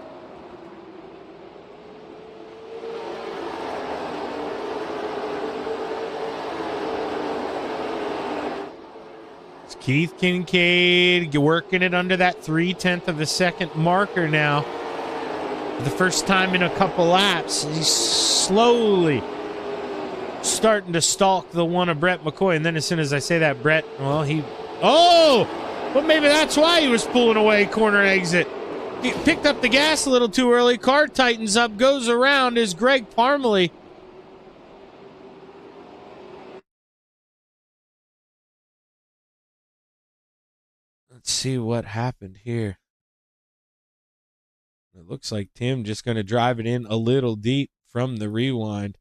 It's Keith Kincaid working it under that 0.3 of a second marker now. For the first time in a couple laps, he's slowly starting to stalk the one of Brett McCoy. And then as soon as I say that, Brett, well, but maybe that's why he was pulling away corner exit. He picked up the gas a little too early. Car tightens up, goes around is Greg Parmalee. Let's see what happened here. It looks like Tim just going to drive it in a little deep from the rewind.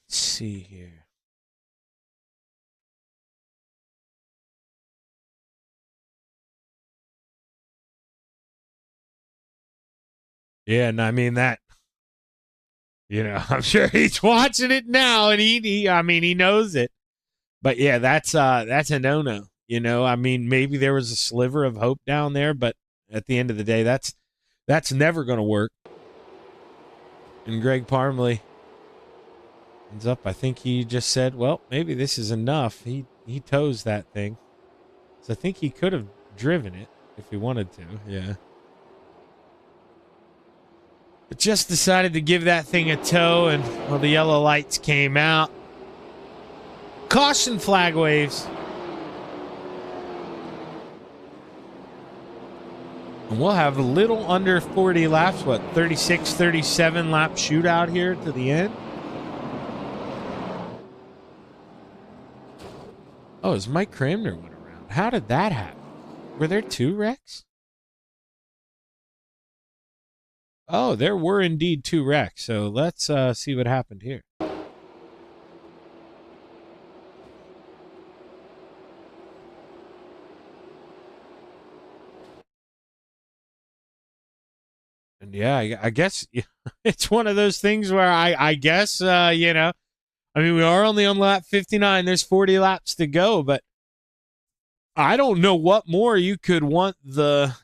Let's see here. Yeah, and I mean that. I'm sure he's watching it now, and he knows it. But yeah, that's a no-no. I mean, maybe there was a sliver of hope down there, but at the end of the day, that's never going to work. And Greg Parmalee ends up, I think he just said, well, maybe this is enough. He tows that thing. So I think he could have driven it if he wanted to, yeah. But just decided to give that thing a tow, and the yellow lights came out. Caution flag waves. And we'll have a little under 40 laps, 36, 37 lap shootout here to the end. Oh, as Mike Cramner went around. How did that happen? Were there two wrecks? Oh, there were indeed two wrecks. So let's see what happened here. And yeah, I guess it's one of those things where I guess, I mean, we are only on lap 59. There's 40 laps to go, but I don't know what more you could want the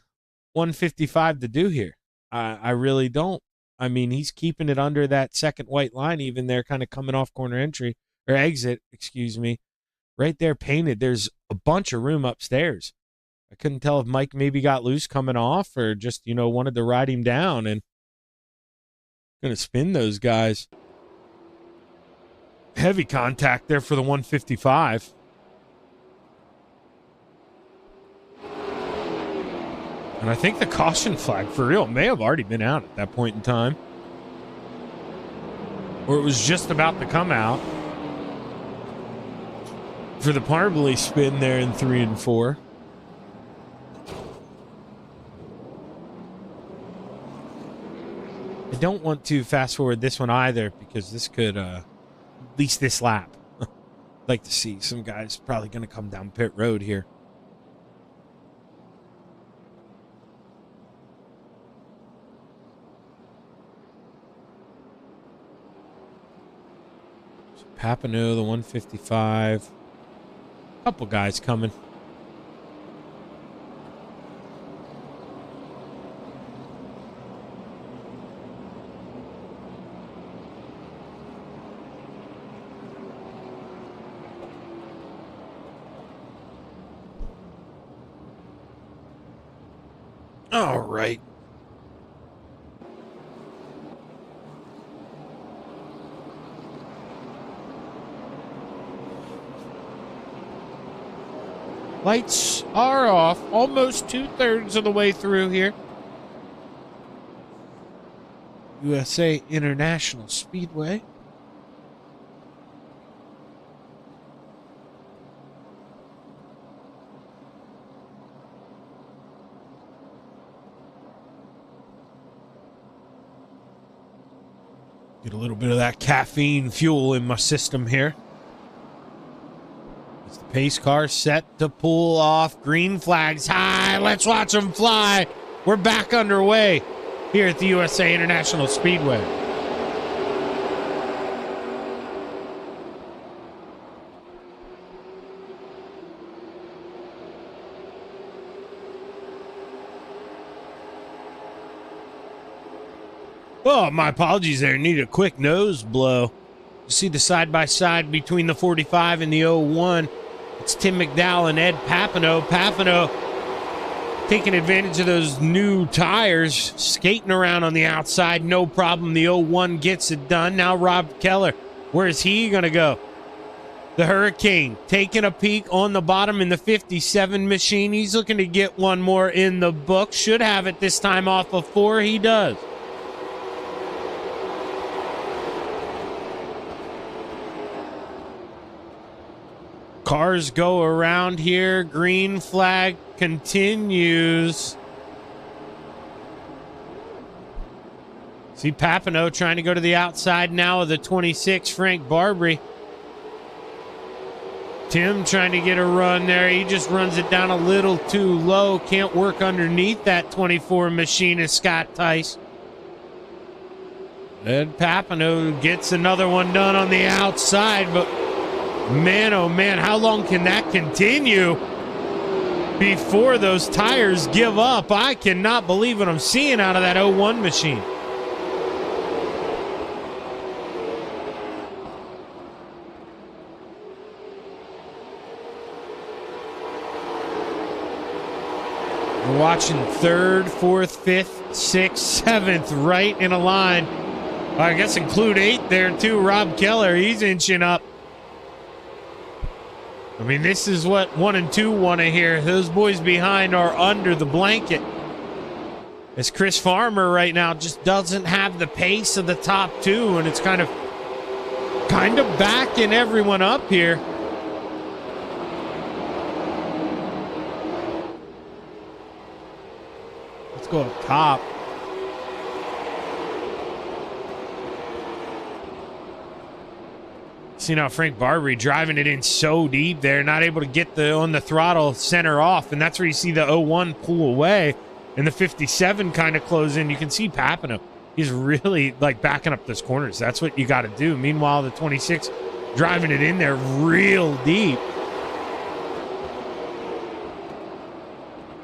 155 to do here. I really don't. I mean, he's keeping it under that second white line, even there, kind of coming off corner entry or exit, excuse me, right there painted. There's a bunch of room upstairs. I couldn't tell if Mike maybe got loose coming off or just, wanted to ride him down and going to spin those guys. Heavy contact there for the 155. And I think the caution flag, for real, may have already been out at that point in time. Or it was just about to come out. For the Parmalee spin there in 3 and 4. I don't want to fast forward this one either, because this could, at least this lap. I'd like to see some guys probably going to come down pit road here. Papineau, the 155. Couple guys coming. All right. Lights are off, almost 2/3 of the way through here. USA International Speedway. Get a little bit of that caffeine fuel in my system here. It's the pace car set to pull off. Green flags high. Let's watch them fly. We're back underway here at the USA International Speedway. Oh, my apologies there. Need a quick nose blow. You see the side-by-side between the 45 and the 01. It's Tim McDowell and Ed Papineau. Papineau taking advantage of those new tires, skating around on the outside, no problem. The 01 gets it done. Now Rob Keller, where is he going to go? The Hurricane taking a peek on the bottom in the 57 machine. He's looking to get one more in the book. Should have it this time off of 4. He does. Cars go around here. Green flag continues. See Papineau trying to go to the outside now of the 26, Frank Barbary. Tim trying to get a run there. He just runs it down a little too low. Can't work underneath that 24 machinist, Scott Tice. Ed Papineau gets another one done on the outside, but man, oh man, how long can that continue before those tires give up? I cannot believe what I'm seeing out of that 01 machine. We're watching 3rd, 4th, 5th, 6th, 7th right in a line. I guess include 8 there too. Rob Keller, he's inching up. I mean, this is what 1 and 2 want to hear. Those boys behind are under the blanket. As Chris Farmer right now just doesn't have the pace of the top 2, and it's kind of backing everyone up here. Let's go up top. See now Frank Barbary driving it in so deep there, not able to get on the throttle center off, and that's where you see the 01 pull away and the 57 kind of close in. You can see Papineau. He's really like backing up those corners. That's what you got to do. Meanwhile, the 26 driving it in there real deep.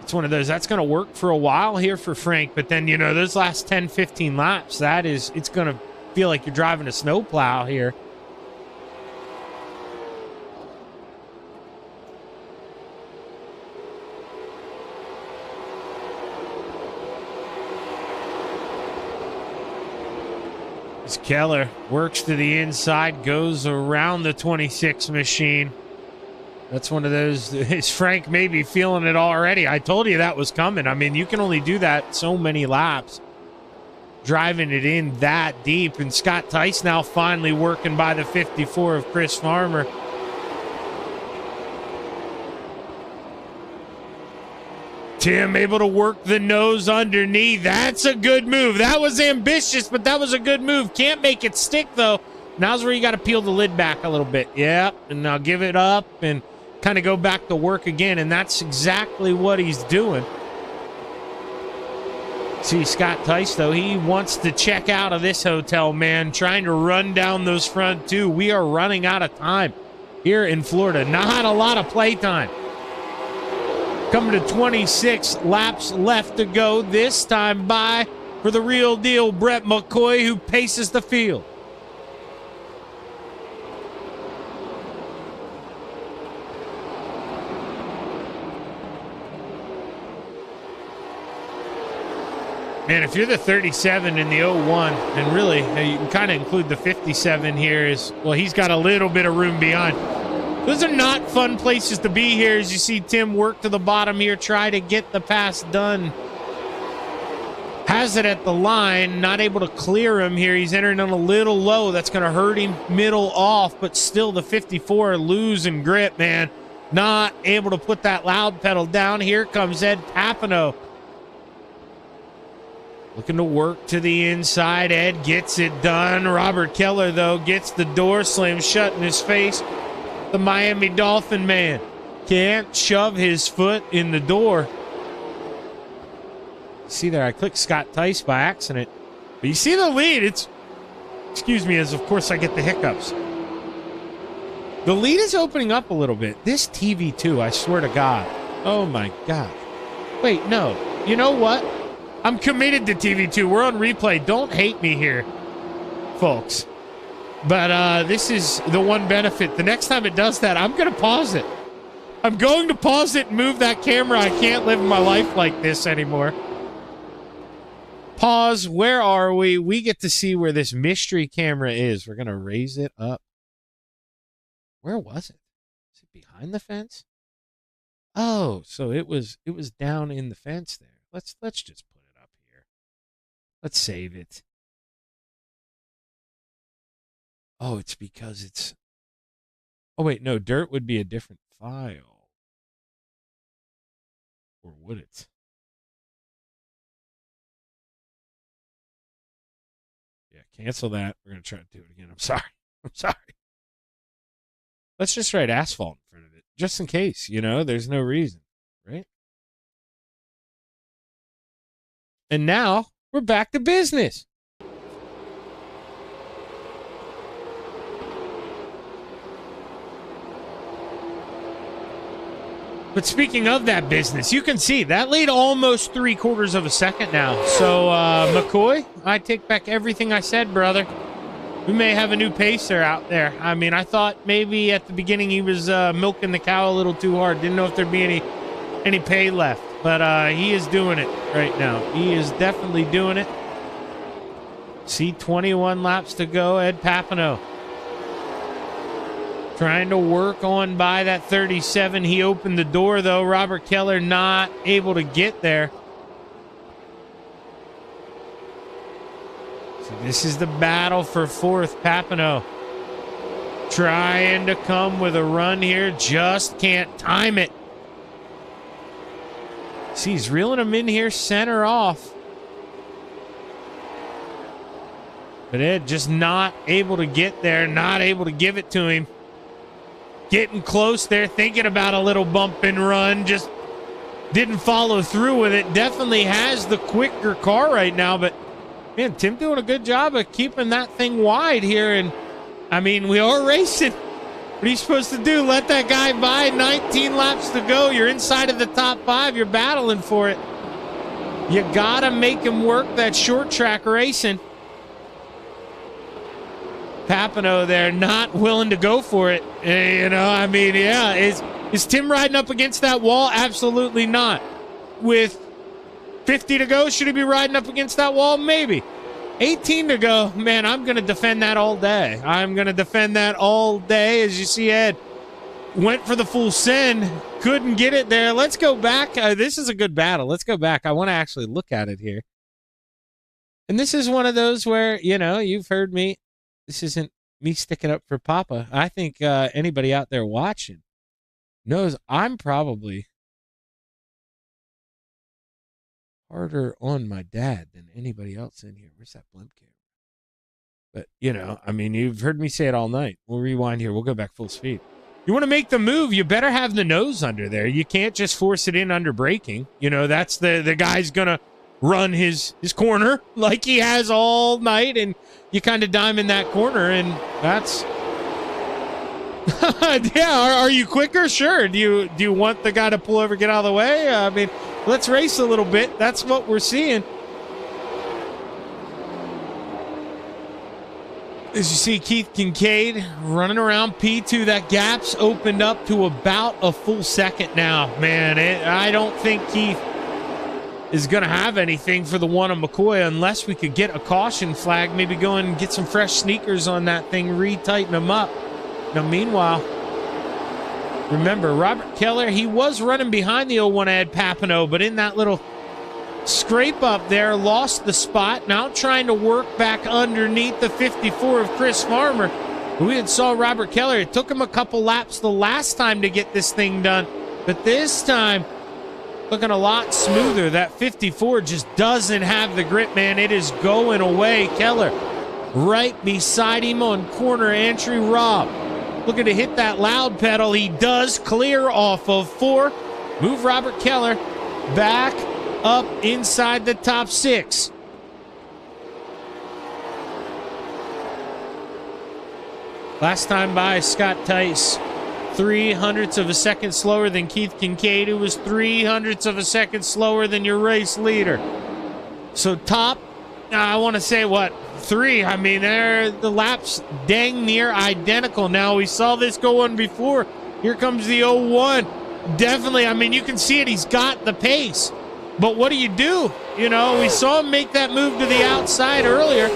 It's one of those that's going to work for a while here for Frank, but then, you know, those last 10, 15 laps, it's going to feel like you're driving a snowplow here. Keller works to the inside, goes around the 26 machine. That's one of those. Is Frank maybe feeling it already? I told you that was coming. I mean, you can only do that so many laps, driving it in that deep. And Scott Tice now finally working by the 54 of Chris Farmer. Tim able to work the nose underneath. That's a good move. That was ambitious, but that was a good move. Can't make it stick, though. Now's where you got to peel the lid back a little bit. Yep, and now give it up and kind of go back to work again, and that's exactly what he's doing. See, Scott Tice, though, he wants to check out of this hotel, man, trying to run down those front 2. We are running out of time here in Florida. Not a lot of play time. Coming to 26 laps left to go. This time by for the real deal, Brett McCoy, who paces the field. Man, if you're the 37 in the 01, and really, you can kind of include the 57 here as, well, he's got a little bit of room behind. Those are not fun places to be here as you see Tim work to the bottom here, try to get the pass done. Has it at the line, not able to clear him here. He's entering on a little low. That's going to hurt him middle off, but still the 54 losing grip, man. Not able to put that loud pedal down. Here comes Ed Papineau. Looking to work to the inside. Ed gets it done. Robert Keller, though, gets the door slammed shut in his face. The Miami Dolphin man can't shove his foot in the door. See there, I clicked Scott Tice by accident. But you see the lead. It's, excuse me, as of course I get the hiccups. The lead is opening up a little bit. This TV too, I swear to God. Oh my God. Wait, no. You know what? I'm committed to TV2. We're on replay. Don't hate me here, folks. But this is the one benefit. The next time it does that, I'm going to pause it. I'm going to pause it and move that camera. I can't live my life like this anymore. Pause. Where are we? We get to see where this mystery camera is. We're going to raise it up. Where was it? Is it behind the fence? Oh, so it was down in the fence there. Let's just put it up here. Let's save it. Oh, it's because it's... Oh, wait, no, dirt would be a different file. Or would it? Yeah, cancel that. We're going to try to do it again. I'm sorry. Let's just write asphalt in front of it. Just in case, there's no reason, right? And now, we're back to business. But speaking of that business, you can see that lead almost 3/4 of a second now. So, McCoy, I take back everything I said, brother. We may have a new pacer out there. I mean, I thought maybe at the beginning he was milking the cow a little too hard. Didn't know if there'd be any pay left. But he is doing it right now. He is definitely doing it. See, 21 laps to go. Ed Papineau trying to work on by that 37. He opened the door, though. Robert Keller not able to get there. So this is the battle for fourth. Papineau trying to come with a run here. Just can't time it. See, he's reeling him in here, center off. But Ed just not able to get there, not able to give it to him. Getting close there, thinking about a little bump and run, just didn't follow through with it. Definitely has the quicker car right now, but man, Tim doing a good job of keeping that thing wide here. And I mean, we are racing. What are you supposed to do? Let that guy by. 19 laps to go. You're inside of the top 5. You're battling for it. You gotta make him work that short track racing. Papineau there, not willing to go for it. I mean, yeah. Is Tim riding up against that wall? Absolutely not. With 50 to go, should he be riding up against that wall? Maybe. 18 to go. Man, I'm going to defend that all day. I'm going to defend that all day. As you see, Ed went for the full send. Couldn't get it there. Let's go back. This is a good battle. Let's go back. I want to actually look at it here. And this is one of those where, you've heard me. This isn't me sticking up for Papa. I think anybody out there watching knows I'm probably harder on my dad than anybody else in here. Where's that blimp camera? But, you've heard me say it all night. We'll rewind here. We'll go back full speed. You want to make the move, you better have the nose under there. You can't just force it in under braking. That's the guy's going to run his corner like he has all night, and you kind of diamond that corner, and that's... yeah, are you quicker? Sure. Do you want the guy to pull over, get out of the way? I mean, let's race a little bit. That's what we're seeing. As you see, Keith Kincaid running around P2. That gap's opened up to about a full second now. Man, I don't think Keith is going to have anything for the one on McCoy unless we could get a caution flag, maybe go and get some fresh sneakers on that thing, re-tighten them up. Now, meanwhile, remember, Robert Keller, he was running behind the 01 Ed Papineau, but in that little scrape up there, lost the spot. Now trying to work back underneath the 54 of Chris Farmer. We had saw Robert Keller. It took him a couple laps the last time to get this thing done, but this time, looking a lot smoother. That 54 just doesn't have the grip, man. It is going away. Keller right beside him on corner entry. Rob looking to hit that loud pedal. He does clear off of 4. Move Robert Keller back up inside the top 6. Last time by, Scott Tice 0.03 of a second slower than Keith Kincaid, who was 0.03 of a second slower than your race leader. So top, I want to say, what, 3? I mean, the laps dang near identical. Now, we saw this go on before. Here comes the 01. Definitely, I mean, you can see it. He's got the pace. But what do? You know, we saw him make that move to the outside earlier.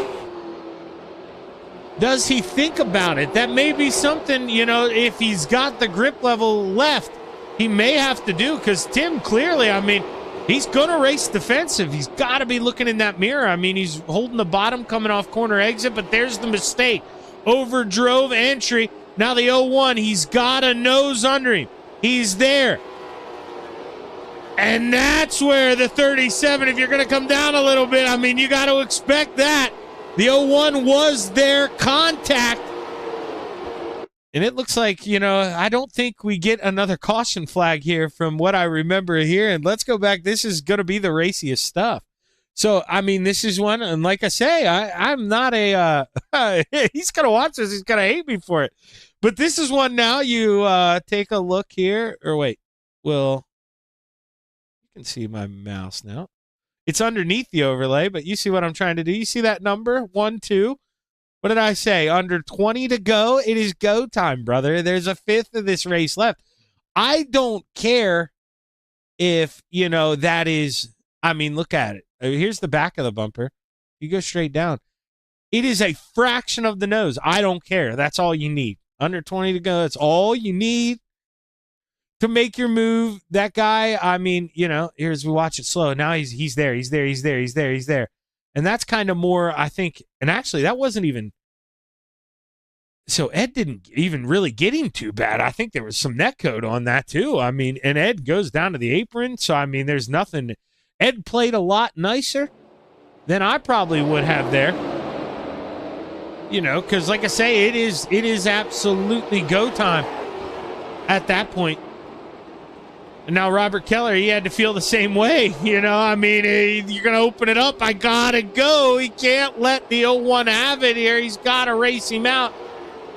Does he think about it? That may be something, you know, if he's got the grip level left, he may have to do, because Tim clearly, I mean, he's going to race defensive. He's got to be looking in that mirror. I mean, he's holding the bottom coming off corner exit, but there's the mistake. Overdrove entry. Now the 01, he's got a nose under him. He's there. And that's where the 37, if you're going to come down a little bit, I mean, you got to expect that. The 01 was their contact. And it looks like, you know, I don't think we get another caution flag here from what I remember here. And let's go back. This is going to be the raciest stuff. So, I mean, this is one. And like I say, I'm not a, he's going to watch this. He's going to hate me for it. But this is one now. You take a look here. Or wait, well, you can see my mouse now. It's underneath the overlay, but you see what I'm trying to do. You see that number? 1, 2. What did I say? Under 20 to go. It is go time, brother. There's a fifth of this race left. I don't care if, you know, that is, I mean, look at it. Here's the back of the bumper. You go straight down. It is a fraction of the nose. I don't care. That's all you need. Under 20 to go. That's all you need to make your move. That guy, I mean, you know, here's, we watch it slow. Now he's there. And that's kind of more, I think, and actually that wasn't even, so Ed didn't even really get him too bad. I think there was some net code on that too. I mean, and Ed goes down to the apron. So, I mean, there's nothing. Ed played a lot nicer than I probably would have there. You know, because like I say, it is absolutely go time at that point. And now Robert Keller, he had to feel the same way. You know, I mean, you're going to open it up. I got to go. He can't let the 01 have it here. He's got to race him out.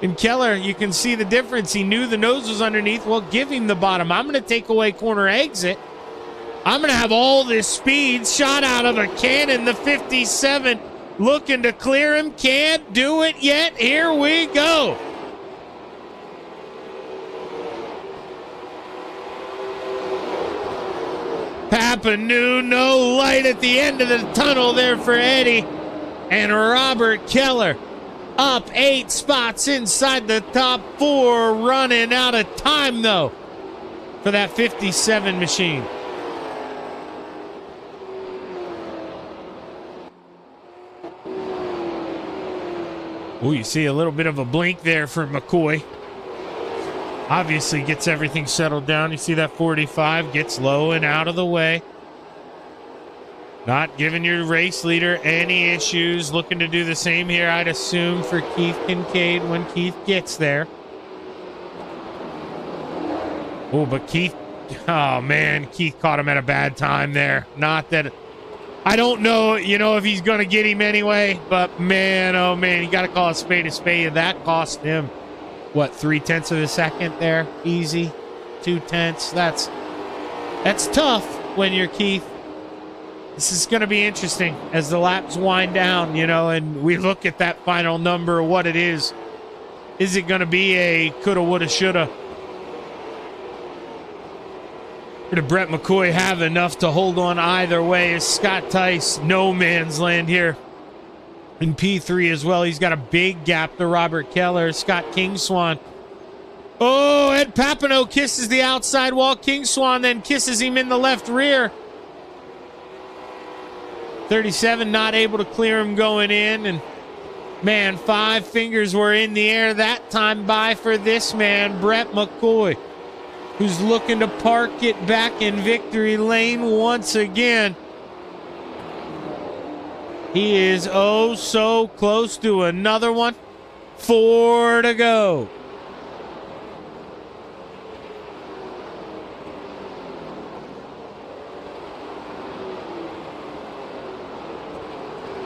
And Keller, you can see the difference. He knew the nose was underneath. Well, give him the bottom. I'm going to take away corner exit. I'm going to have all this speed shot out of a cannon. The 57 looking to clear him. Can't do it yet. Here we go. Papa knew no light at the end of the tunnel there for Eddie. And Robert Keller up 8 spots inside the top 4, running out of time, though, for that 57 machine. Oh, you see a little bit of a blink there for McCoy. Obviously gets everything settled down. You see that 45 gets low and out of the way. Not giving your race leader any issues. Looking to do the same here, I'd assume, for Keith Kincaid when Keith gets there. Oh, but Keith, oh man, Keith caught him at a bad time there. Not that, I don't know, you know, if he's going to get him anyway, but man, oh man, you got to call a spade a spade. That cost him, what, 0.3 of a second there? Easy. 0.2. That's tough when you're Keith. This is going to be interesting as the laps wind down, you know, and we look at that final number, what it is. Is it going to be a coulda, woulda, shoulda? Or did Brett McCoy have enough to hold on either way? Is Scott Tice no man's land here in P3 as well? He's got a big gap to Robert Keller. Scott Kingswan. Oh, Ed Papineau kisses the outside wall. Kingswan then kisses him in the left rear. 37 not able to clear him going in. And, man, 5 fingers were in the air that time by for this man, Brett McCoy, who's looking to park it back in victory lane once again. He is oh so close to another one. 4 to go.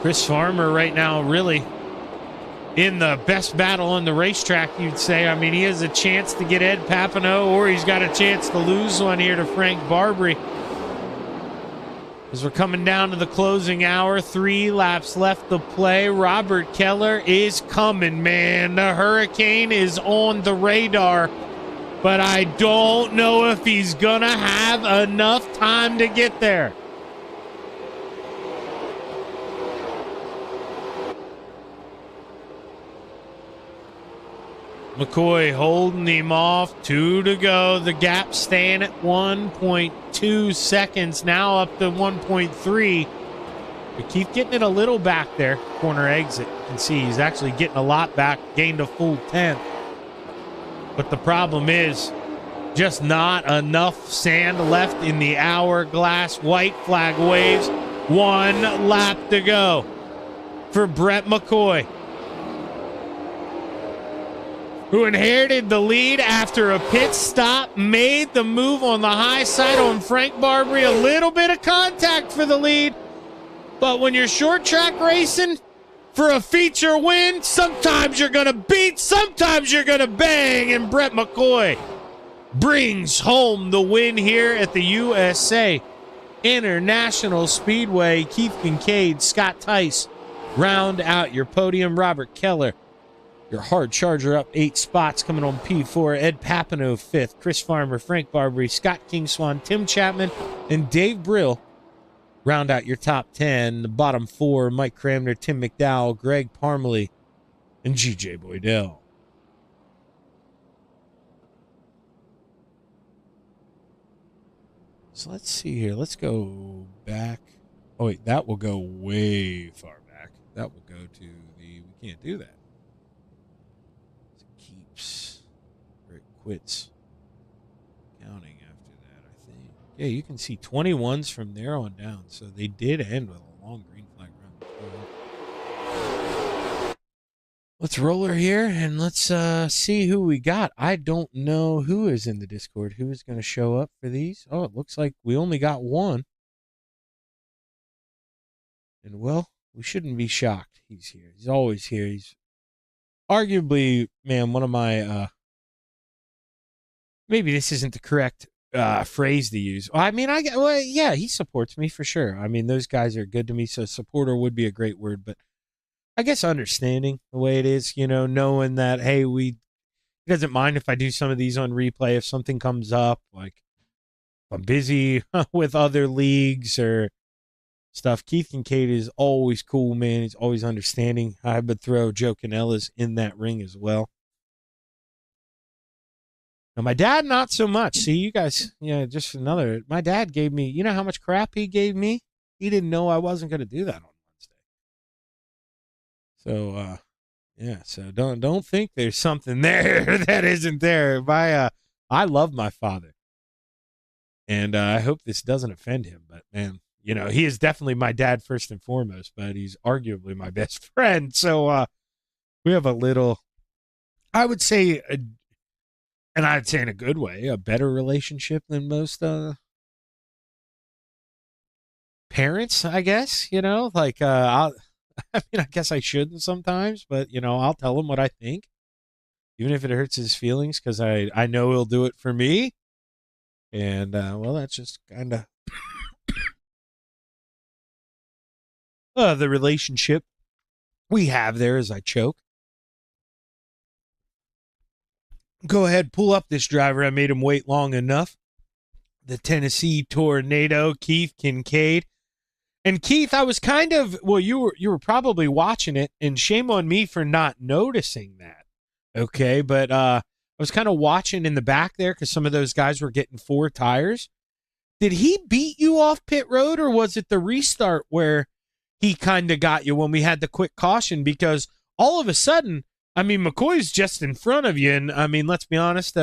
Chris Farmer right now really in the best battle on the racetrack, you'd say. I mean, he has a chance to get Ed Papineau, or he's got a chance to lose one here to Frank Barbary. As we're coming down to the closing hour, 3 laps left to play. Robert Keller is coming, man. The Hurricane is on the radar, but I don't know if he's going to have enough time to get there. McCoy holding him off. 2 to go. The gap staying at 1.2 seconds. Now up to 1.3. But keep getting it a little back there. Corner exit. You can see he's actually getting a lot back. Gained a full 10th. But the problem is just not enough sand left in the hourglass. White flag waves. 1 lap to go for Brett McCoy, who inherited the lead after a pit stop, made the move on the high side on Frank Barbary. A little bit of contact for the lead. But when you're short track racing for a feature win, sometimes you're going to beat, sometimes you're going to bang. And Brett McCoy brings home the win here at the USA International Speedway. Keith Kincaid, Scott Tice round out your podium. Robert Keller, your hard charger, up 8 spots, coming on P4. Ed Papineau 5th. Chris Farmer, Frank Barbary, Scott Kingswan, Tim Chapman, and Dave Brill round out your top 10. The bottom 4, Mike Cramner, Tim McDowell, Greg Parmalee, and GJ Boydell. So let's see here. Let's go back. Oh, wait, that will go way far back. That will go to the... We can't do that. Or it quits counting after that, I think. Yeah, you can see 21s from there on down. So they did end with a long green flag run. Let's roll her here and let's see who we got. I don't know who is in the Discord. Who is going to show up for these? Oh, it looks like we only got one. And, well, we shouldn't be shocked. He's here. He's always here. He's arguably, man, one of my, maybe this isn't the correct phrase to use. Well, I mean, yeah, he supports me for sure. I mean, those guys are good to me, so supporter would be a great word, but I guess understanding the way it is, you know, knowing that, hey, he doesn't mind if I do some of these on replay if something comes up, like if I'm busy with other leagues or stuff. Keith Kincaid is always cool, man. He's always understanding. I would throw Joe Canella's in that ring as well. Now, my dad, not so much. See, you guys, yeah, just another. My dad gave me, you know how much crap he gave me? He didn't know I wasn't going to do that on Wednesday. So, yeah, so don't think there's something there that isn't there. I love my father. And I hope this doesn't offend him, but, man, you know, he is definitely my dad first and foremost, but he's arguably my best friend. So we have a little, I would say, and I'd say in a good way, a better relationship than most parents, I guess. You know, like, I guess I shouldn't sometimes, but, you know, I'll tell him what I think, even if it hurts his feelings, because I know he'll do it for me. And, well, that's just kind of the relationship we have there as I choke. Go ahead, pull up this driver. I made him wait long enough. The Tennessee Tornado, Keith Kincaid. And Keith, I was kind of, well, you were probably watching it, and shame on me for not noticing that. Okay, but I was kind of watching in the back there because some of those guys were getting 4 tires. Did he beat you off pit road, or was it the restart where he kind of got you when we had the quick caution? Because all of a sudden, I mean, McCoy's just in front of you, and, I mean, let's be honest,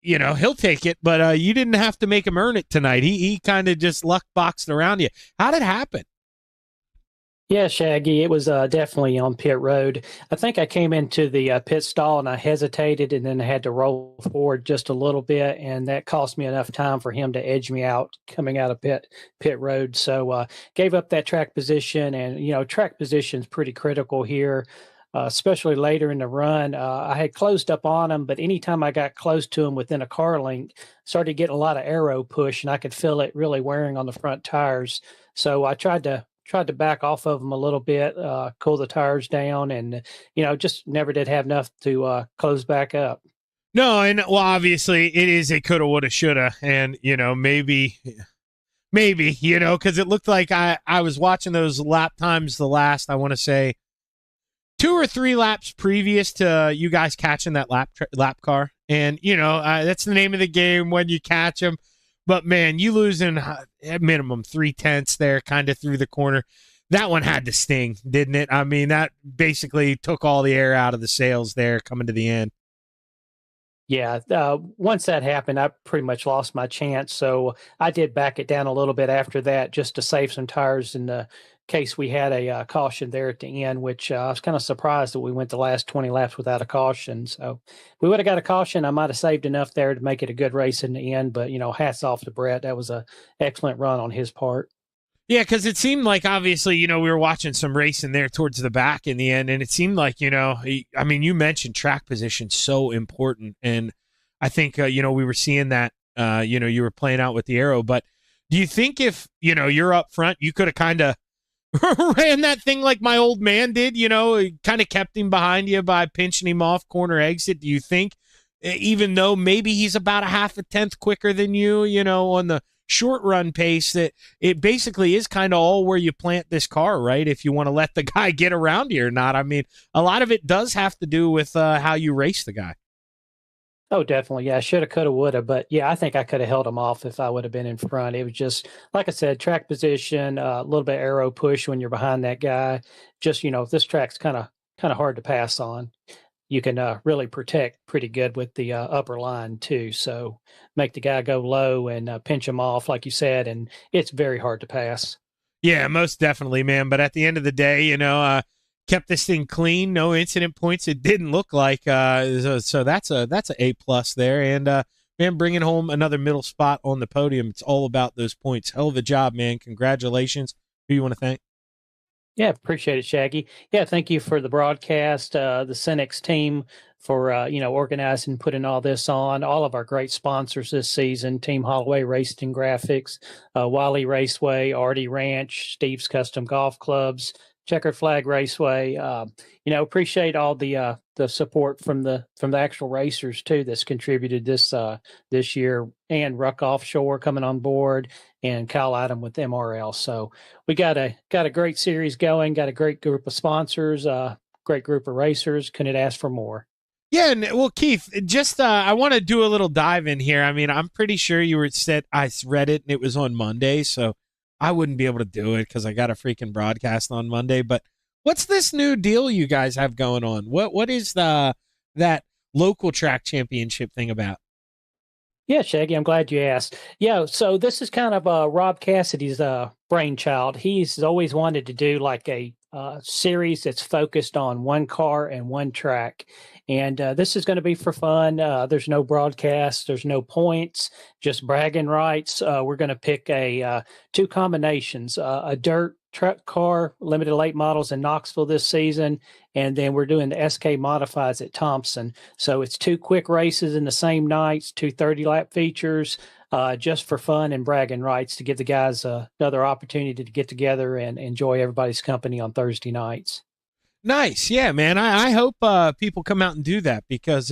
you know, he'll take it, but you didn't have to make him earn it tonight. He kind of just luck boxed around you. How did it happen? Yeah, Shaggy, it was definitely on pit road. I think I came into the pit stall and I hesitated, and then I had to roll forward just a little bit, and that cost me enough time for him to edge me out coming out of pit road. So gave up that track position, and, you know, track position is pretty critical here. especially later in the run. I had closed up on them, but anytime I got close to them within a car length, started getting a lot of aero push, and I could feel it really wearing on the front tires. So I tried to back off of them a little bit, cool the tires down, and just never did have enough to close back up. No, and well, obviously it is a coulda, woulda, shoulda, and maybe because it looked like I was watching those lap times the last, I want to say, 2 or 3 laps previous to you guys catching that lap car, and that's the name of the game when you catch them. But man, you losing at minimum 3/10 there, kind of through the corner. That one had to sting, didn't it? I mean, that basically took all the air out of the sails there coming to the end. Yeah, once that happened, I pretty much lost my chance. So I did back it down a little bit after that just to save some tires in the case we had a caution there at the end, which I was kind of surprised that we went the last 20 laps without a caution. So if we would have got a caution, I might have saved enough there to make it a good race in the end. But, hats off to Brett. That was an excellent run on his part. Yeah, because it seemed like, obviously, we were watching some racing there towards the back in the end, and it seemed like, I mean, you mentioned track position so important, and I think, we were seeing that, you were playing out with the arrow, but do you think if, you're up front, you could have kind of ran that thing like my old man did, kind of kept him behind you by pinching him off corner exit? Do you think, even though maybe he's about a half a tenth quicker than you, on the short run pace, that it basically is kind of all where you plant this car, right? If you want to let the guy get around you or not. I mean, a lot of it does have to do with how you race the guy. Oh, definitely. Yeah, shoulda, coulda, woulda. But yeah, I think I could have held him off if I would have been in front. It was just, like I said, track position, a little bit aero push when you're behind that guy. Just, this track's kind of hard to pass on. You can really protect pretty good with the upper line too. So make the guy go low and pinch him off, like you said, and it's very hard to pass. Yeah, most definitely, man. But at the end of the day, kept this thing clean, no incident points. It didn't look like so that's a A plus there. And man, bringing home another middle spot on the podium. It's all about those points. Hell of a job, man. Congratulations. Who you want to thank? Yeah, appreciate it, Shaggy. Yeah, thank you for the broadcast, the Senex team for organizing, putting all this on. All of our great sponsors this season: Team Holloway Racing Graphics, Wally Raceway, Artie Ranch, Steve's Custom Golf Clubs, Checkered Flag Raceway. Appreciate all the support from the actual racers too that's contributed this year, and Ruck Offshore coming on board, and Kyle Adam with MRL. So we got a great series going, got a great group of sponsors, great group of racers. Couldn't ask for more. Yeah, and well, Keith, just I want to do a little dive in here. I mean, I'm pretty sure you were said I read it and it was on Monday, so I wouldn't be able to do it because I got a freaking broadcast on Monday. But what's this new deal you guys have going on? What is that local track championship thing about? Yeah, Shaggy, I'm glad you asked. Yeah, so this is kind of Rob Cassidy's brainchild. He's always wanted to do like a series that's focused on one car and one track. And this is going to be for fun. There's no broadcast. There's no points, just bragging rights. We're going to pick two combinations, a dirt truck car, limited late models in Knoxville this season, and then we're doing the SK modifieds at Thompson. So it's 2 quick races in the same nights, 2 30-lap features, just for fun and bragging rights to give the guys another opportunity to get together and enjoy everybody's company on Thursday nights. Nice. Yeah, man. I hope people come out and do that because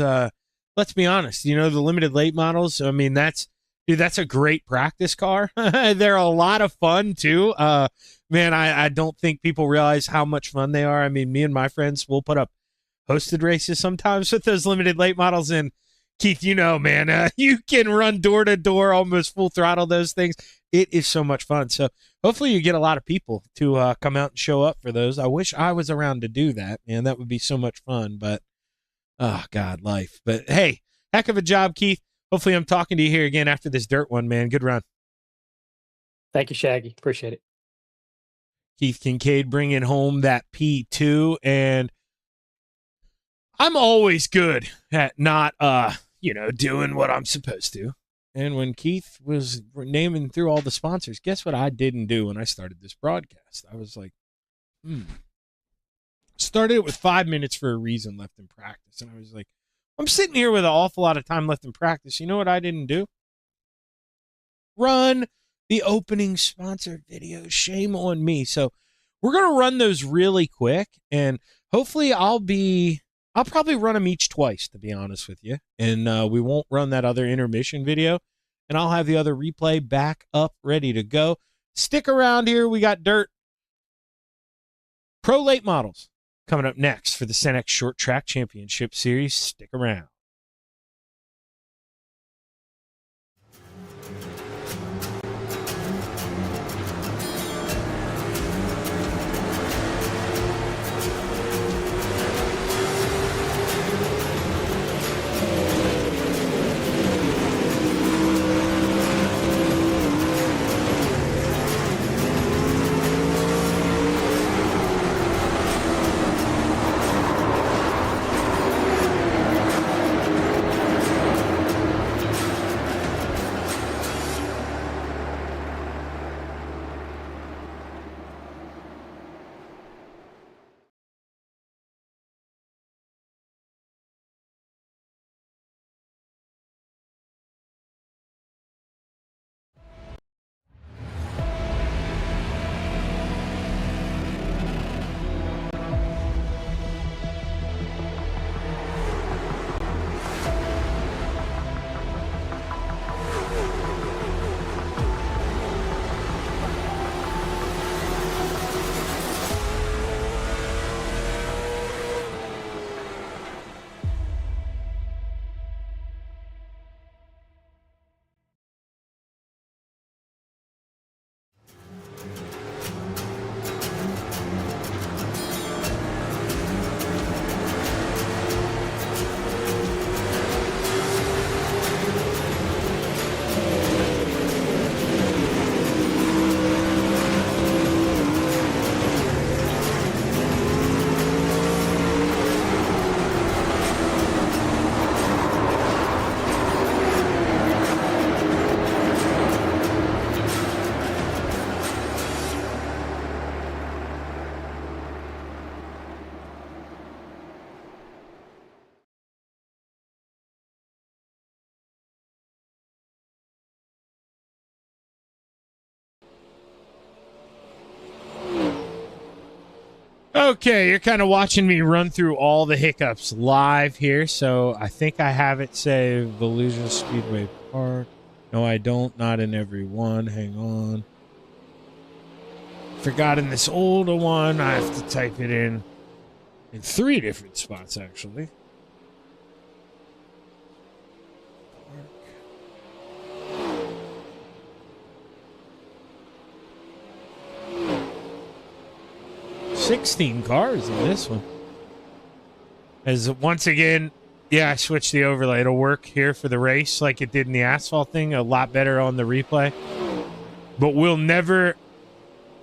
let's be honest, the limited late models, I mean, that's a great practice car. They're a lot of fun too. Man, I don't think people realize how much fun they are. I mean, me and my friends will put up hosted races sometimes with those limited late models. And Keith, man, you can run door to door, almost full throttle those things. It is so much fun. So hopefully you get a lot of people to come out and show up for those. I wish I was around to do that, man. That would be so much fun. But, oh, God, life. But, hey, heck of a job, Keith. Hopefully I'm talking to you here again after this dirt one, man. Good run. Thank you, Shaggy. Appreciate it. Keith Kincaid bringing home that P2. And I'm always good at not, doing what I'm supposed to. And when Keith was naming through all the sponsors, guess what I didn't do when I started this broadcast? I was like, started it with 5 minutes for a reason left in practice. And I was like, I'm sitting here with an awful lot of time left in practice. You know what I didn't do? Run the opening sponsored videos. Shame on me. So we're going to run those really quick, and hopefully I'll probably run them each twice, to be honest with you. And we won't run that other intermission video, and I'll have the other replay back up ready to go. Stick around here. We got Dirt Pro Late Models coming up next for the Senex Short Track Championship Series. Stick around. Okay, you're kind of watching me run through all the hiccups live here, so I think I have it saved. Volusia Speedway Park. No, I don't. Not in every one. Hang on. Forgot in this older one, I have to type it in 3 different spots, actually. 16 cars in this one. As once again, yeah, I switched the overlay. It'll work here for the race like it did in the asphalt thing. A lot better on the replay. But we'll never,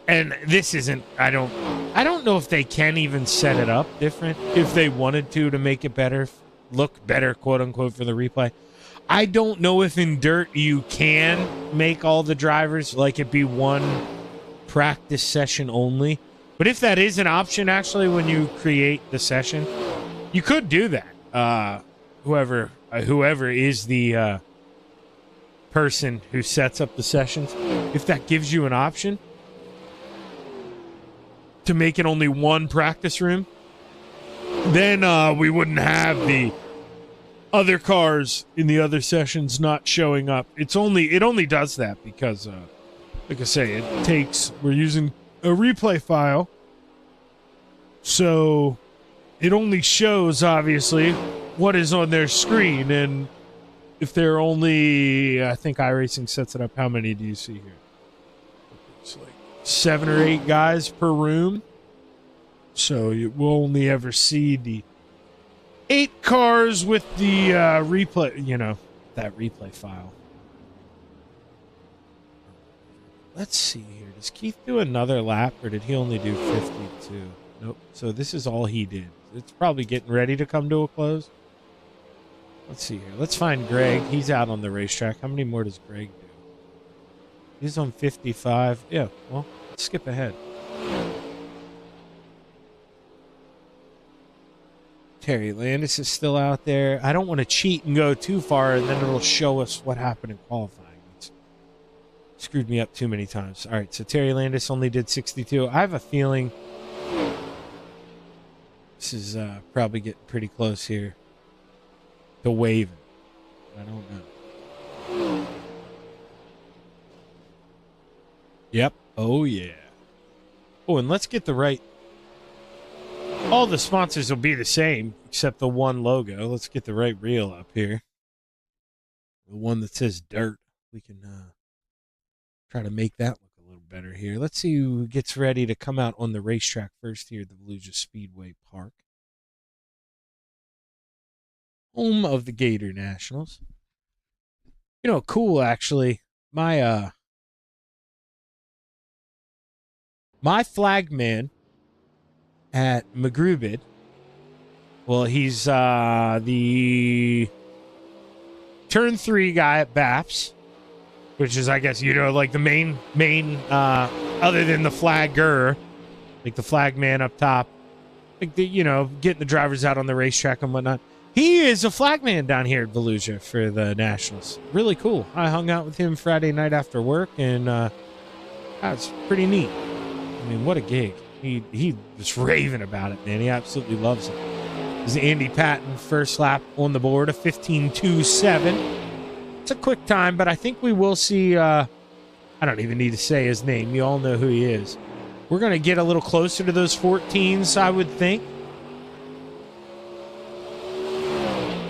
and this isn't, I don't know if they can even set it up different if they wanted to make it better, look better, quote unquote, for the replay. I don't know if in Dirt you can make all the drivers like it be one practice session only. But if that is an option, actually, when you create the session, you could do that. Whoever is the person who sets up the sessions, if that gives you an option to make it only one practice room, then we wouldn't have the other cars in the other sessions not showing up. It only does that because, like I say, we're using a replay file, so it only shows obviously what is on their screen. And if they're only, I think iRacing sets it up, how many do you see here? It's like 7 or 8 guys per room, so you will only ever see the 8 cars with the replay, that replay file. Let's see here. Does Keith do another lap, or did he only do 52? Nope. So this is all he did. It's probably getting ready to come to a close. Let's see here. Let's find Greg. He's out on the racetrack. How many more does Greg do? He's on 55. Yeah, well, let's skip ahead. Terry Landis is still out there. I don't want to cheat and go too far, and then it'll show us what happened in qualifying. It's screwed me up too many times. All right, so Terry Landis only did 62. I have a feeling this is probably getting pretty close here to waving. I don't know. Yep. Oh, yeah. Oh, and let's get the right... All the sponsors will be the same, except the one logo. Let's get the right reel up here. The one that says dirt. We can try to make that look a little better here. Let's see who gets ready to come out on the racetrack first here at the Volusia Speedway Park. Home of the Gator Nationals. You know, cool, actually. My flag man at McGrubid, well, he's the turn 3 guy at BAPS, which is, I guess, you know, like the main other than the flagger, like the flag man up top, like the, you know, getting the drivers out on the racetrack and whatnot. He is a flagman down here at Volusia for the Nationals. Really cool. I hung out with him Friday night after work, and that's pretty neat. I mean, what a gig. He was raving about it, man. He absolutely loves it. This is Andy Patton, first lap on the board, a 15.27. It's a quick time, but I think we will see, I don't even need to say his name. You all know who he is. We're going to get a little closer to those 14s, I would think.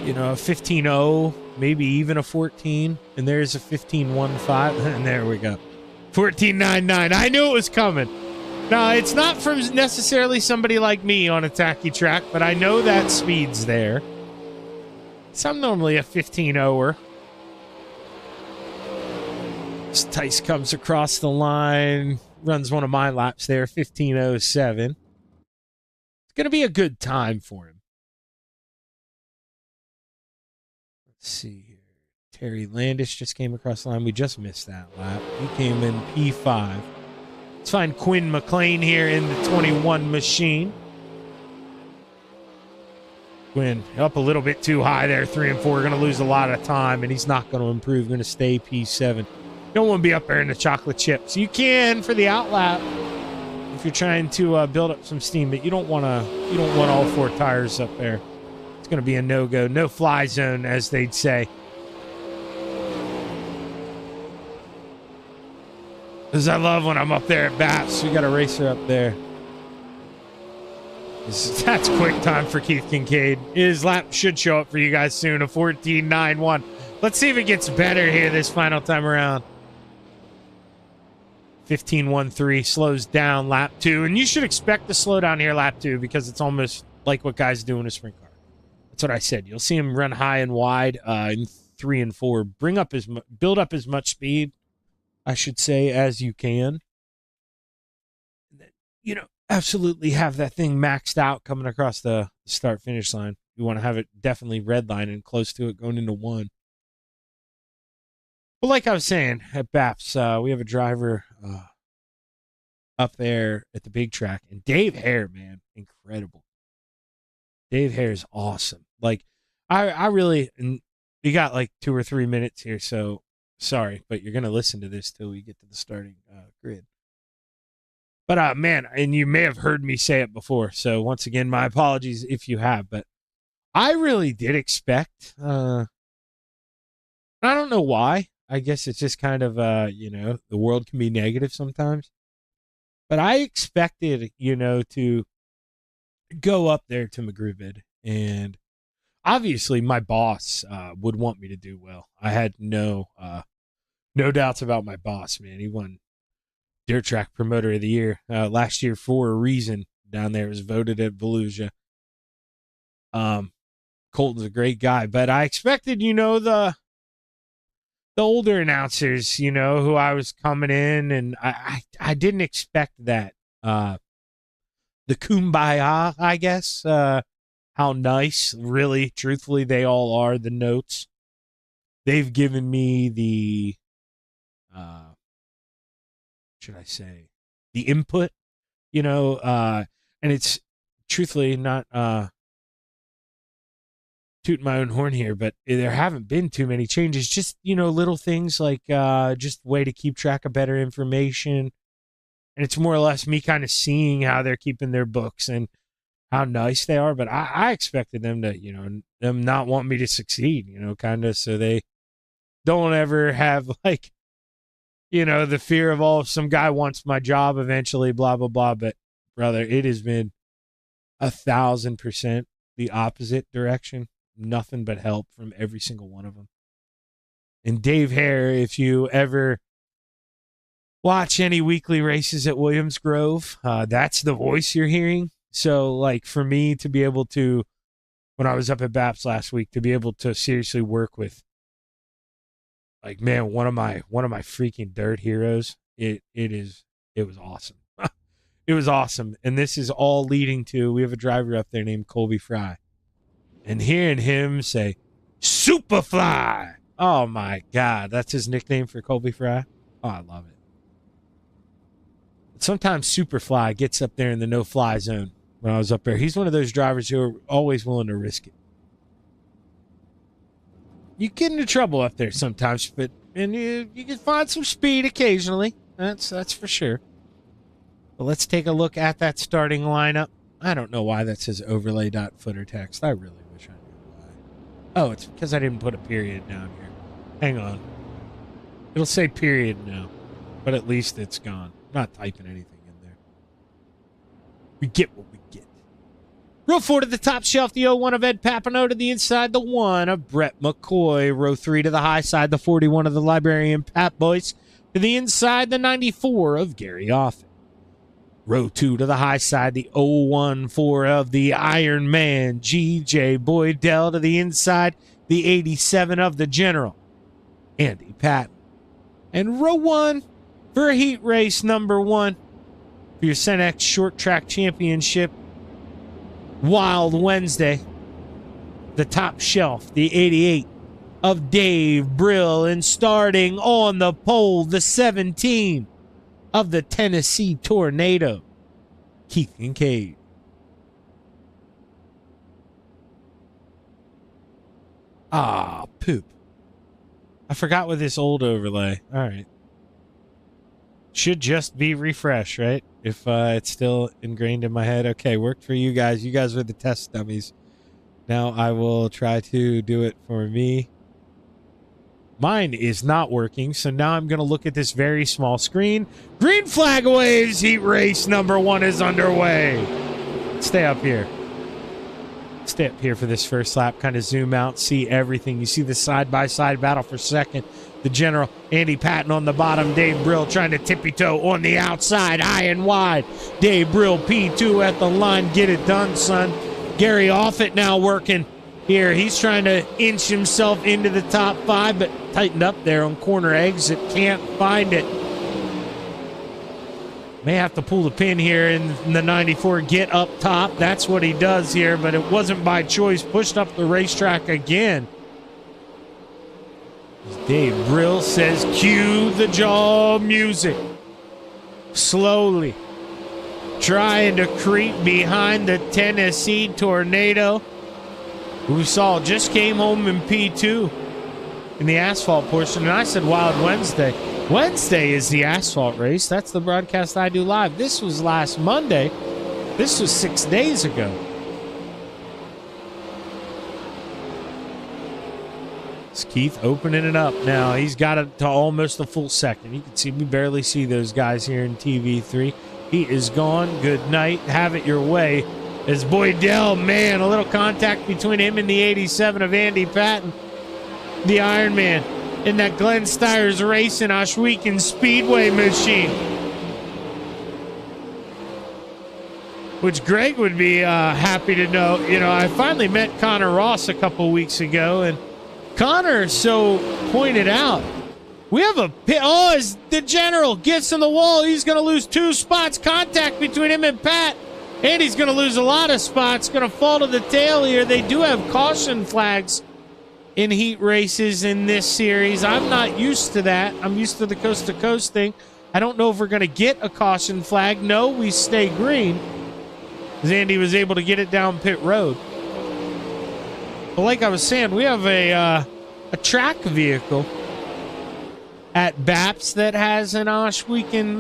You know, a 15.0, maybe even a 14. And there's a 15.15. And there we go. 14.99. I knew it was coming. Now, it's not from necessarily somebody like me on a tacky track, but I know that speed's there. So I'm normally a 15.0er. As Tice comes across the line, runs one of my laps there, 15.07. It's going to be a good time for him. Let's see here. Terry Landis just came across the line. We just missed that lap. He came in P5. Let's find Quinn McLean here in the 21 machine. Quinn up a little bit too high there, 3 and 4. Going to lose a lot of time, and he's not going to improve. Going to stay P7. Don't want to be up there in the chocolate chips. You can for the outlap if you're trying to build up some steam, but you don't want to. You don't want all 4 tires up there. It's going to be a no-go, no-fly zone, as they'd say. Because I love when I'm up there at BAPS. We got a racer up there. That's quick time for Keith Kincaid. His lap should show up for you guys soon, a 14.91. Let's see if it gets better here this final time around. 15.13 slows down lap 2. And you should expect to slow down here lap 2 because it's almost like what guys do in a sprint car. That's what I said. You'll see him run high and wide in 3 and 4. Build up as much speed, I should say, as you can. You know, absolutely have that thing maxed out coming across the start-finish line. You want to have it definitely redlining close to it going into 1. But like I was saying, at BAPS, we have a driver up there at the big track. And Dave Hare, man, incredible. Dave Hare is awesome. Like, I really, and we got like 2 or 3 minutes here, so sorry, but you're going to listen to this till we get to the starting grid. But, man, and you may have heard me say it before, so once again, my apologies if you have, but I really did expect, I don't know why. I guess it's just kind of, you know, the world can be negative sometimes. But I expected, you know, to go up there to McGrubid, and obviously my boss would want me to do well. I had no doubts about my boss, man. He won Dirt Track Promoter of the Year last year for a reason down there. It was voted at Volusia. Colton's a great guy, but I expected, you know, the older announcers, you know, who I was coming in, and I didn't expect that. The kumbaya, I guess. How nice, really, truthfully, they all are. The notes. They've given me the, should I say, the input, you know, and it's truthfully not tooting my own horn here, but there haven't been too many changes. Just, little things like just way to keep track of better information. And it's more or less me kind of seeing how they're keeping their books and how nice they are. But I expected them to, them not want me to succeed, kind of, so they don't ever have like, the fear of, some guy wants my job eventually, blah, blah, blah. But brother, it has been 1,000% the opposite direction. Nothing but help from every single one of them. And Dave Hare, if you ever watch any weekly races at Williams Grove, that's the voice you're hearing. So, like, for me to be able to, when I was up at BAPS last week, to be able to seriously work with, like, man, one of my freaking dirt heroes, it was awesome. It was awesome. And this is all leading to, we have a driver up there named Colby Fry. And hearing him say, Superfly. Oh, my God. That's his nickname for Colby Fry. Oh, I love it. Sometimes Superfly gets up there in the no-fly zone when I was up there. He's one of those drivers who are always willing to risk it. You get into trouble up there sometimes, and you can find some speed occasionally. That's for sure. But let's take a look at that starting lineup. I don't know why that says overlay.footer text. I really wish I knew why. Oh, it's because I didn't put a period down here. Hang on. It'll say period now, but at least it's gone. I'm not typing anything in there. We get what we get. Row 4 to the top shelf, the 01 of Ed Papineau to the inside, the 1 of Brett McCoy. Row 3 to the high side, the 41 of the Librarian Pat Boyce to the inside, the 94 of Gary Offit. Row 2 to the high side, the 014 of the Iron Man, G.J. Boydell to the inside, the 87 of the General, Andy Patton. And row 1 for heat race number 1 for your Senex Short Track Championship, Wild Wednesday, the top shelf, the 88 of Dave Brill, and starting on the pole, the 17 of the Tennessee Tornado, Keith Kincaid. Ah, poop. I forgot with this old overlay. All right. Should just be refresh, right? If it's still ingrained in my head. Okay, worked for you guys. You guys were the test dummies. Now I will try to do it for me. Mine is not working, so now I'm going to look at this very small screen. Green flag waves, heat race number 1 is underway. Stay up here. Stay up here for this first lap. Kind of zoom out, see everything. You see the side-by-side battle for second. The General, Andy Patton on the bottom. Dave Brill trying to tippy-toe on the outside, high and wide. Dave Brill, P2 at the line. Get it done, son. Gary Offit now working here. He's trying to inch himself into the top 5, but tightened up there on corner exit. Can't find it. May have to pull the pin here in the 94. Get up top. That's what he does here, but it wasn't by choice. Pushed up the racetrack again. Dave Brill says, cue the jaw music. Slowly trying to creep behind the Tennessee Tornado, who saw just came home in P2 in the asphalt portion. And I said Wild Wednesday. Wednesday is the asphalt race. That's the broadcast I do live. This was last Monday. This was 6 days ago. It's Keith opening it up now. He's got it to almost a full second. You can see, we barely see those guys here in TV3. He is gone. Good night. Have it your way. As Boydell, man, a little contact between him and the 87 of Andy Patton, the Iron Man, in that Glenn Steyer's Racing Oshweekend Speedway machine. Which Greg would be happy to know. You know, I finally met Connor Ross a couple weeks ago, and Connor so pointed out, we have a pit. Oh, as the General gets in the wall, he's going to lose 2 spots. Contact between him and Pat. And he's going to lose a lot of spots. Going to fall to the tail here. They do have caution flags in heat races in this series. I'm not used to that. I'm used to the coast-to-coast thing. I don't know if we're going to get a caution flag. No, we stay green. Andy was able to get it down pit road. But like I was saying, we have a track vehicle at BAPS that has an Osh Weekend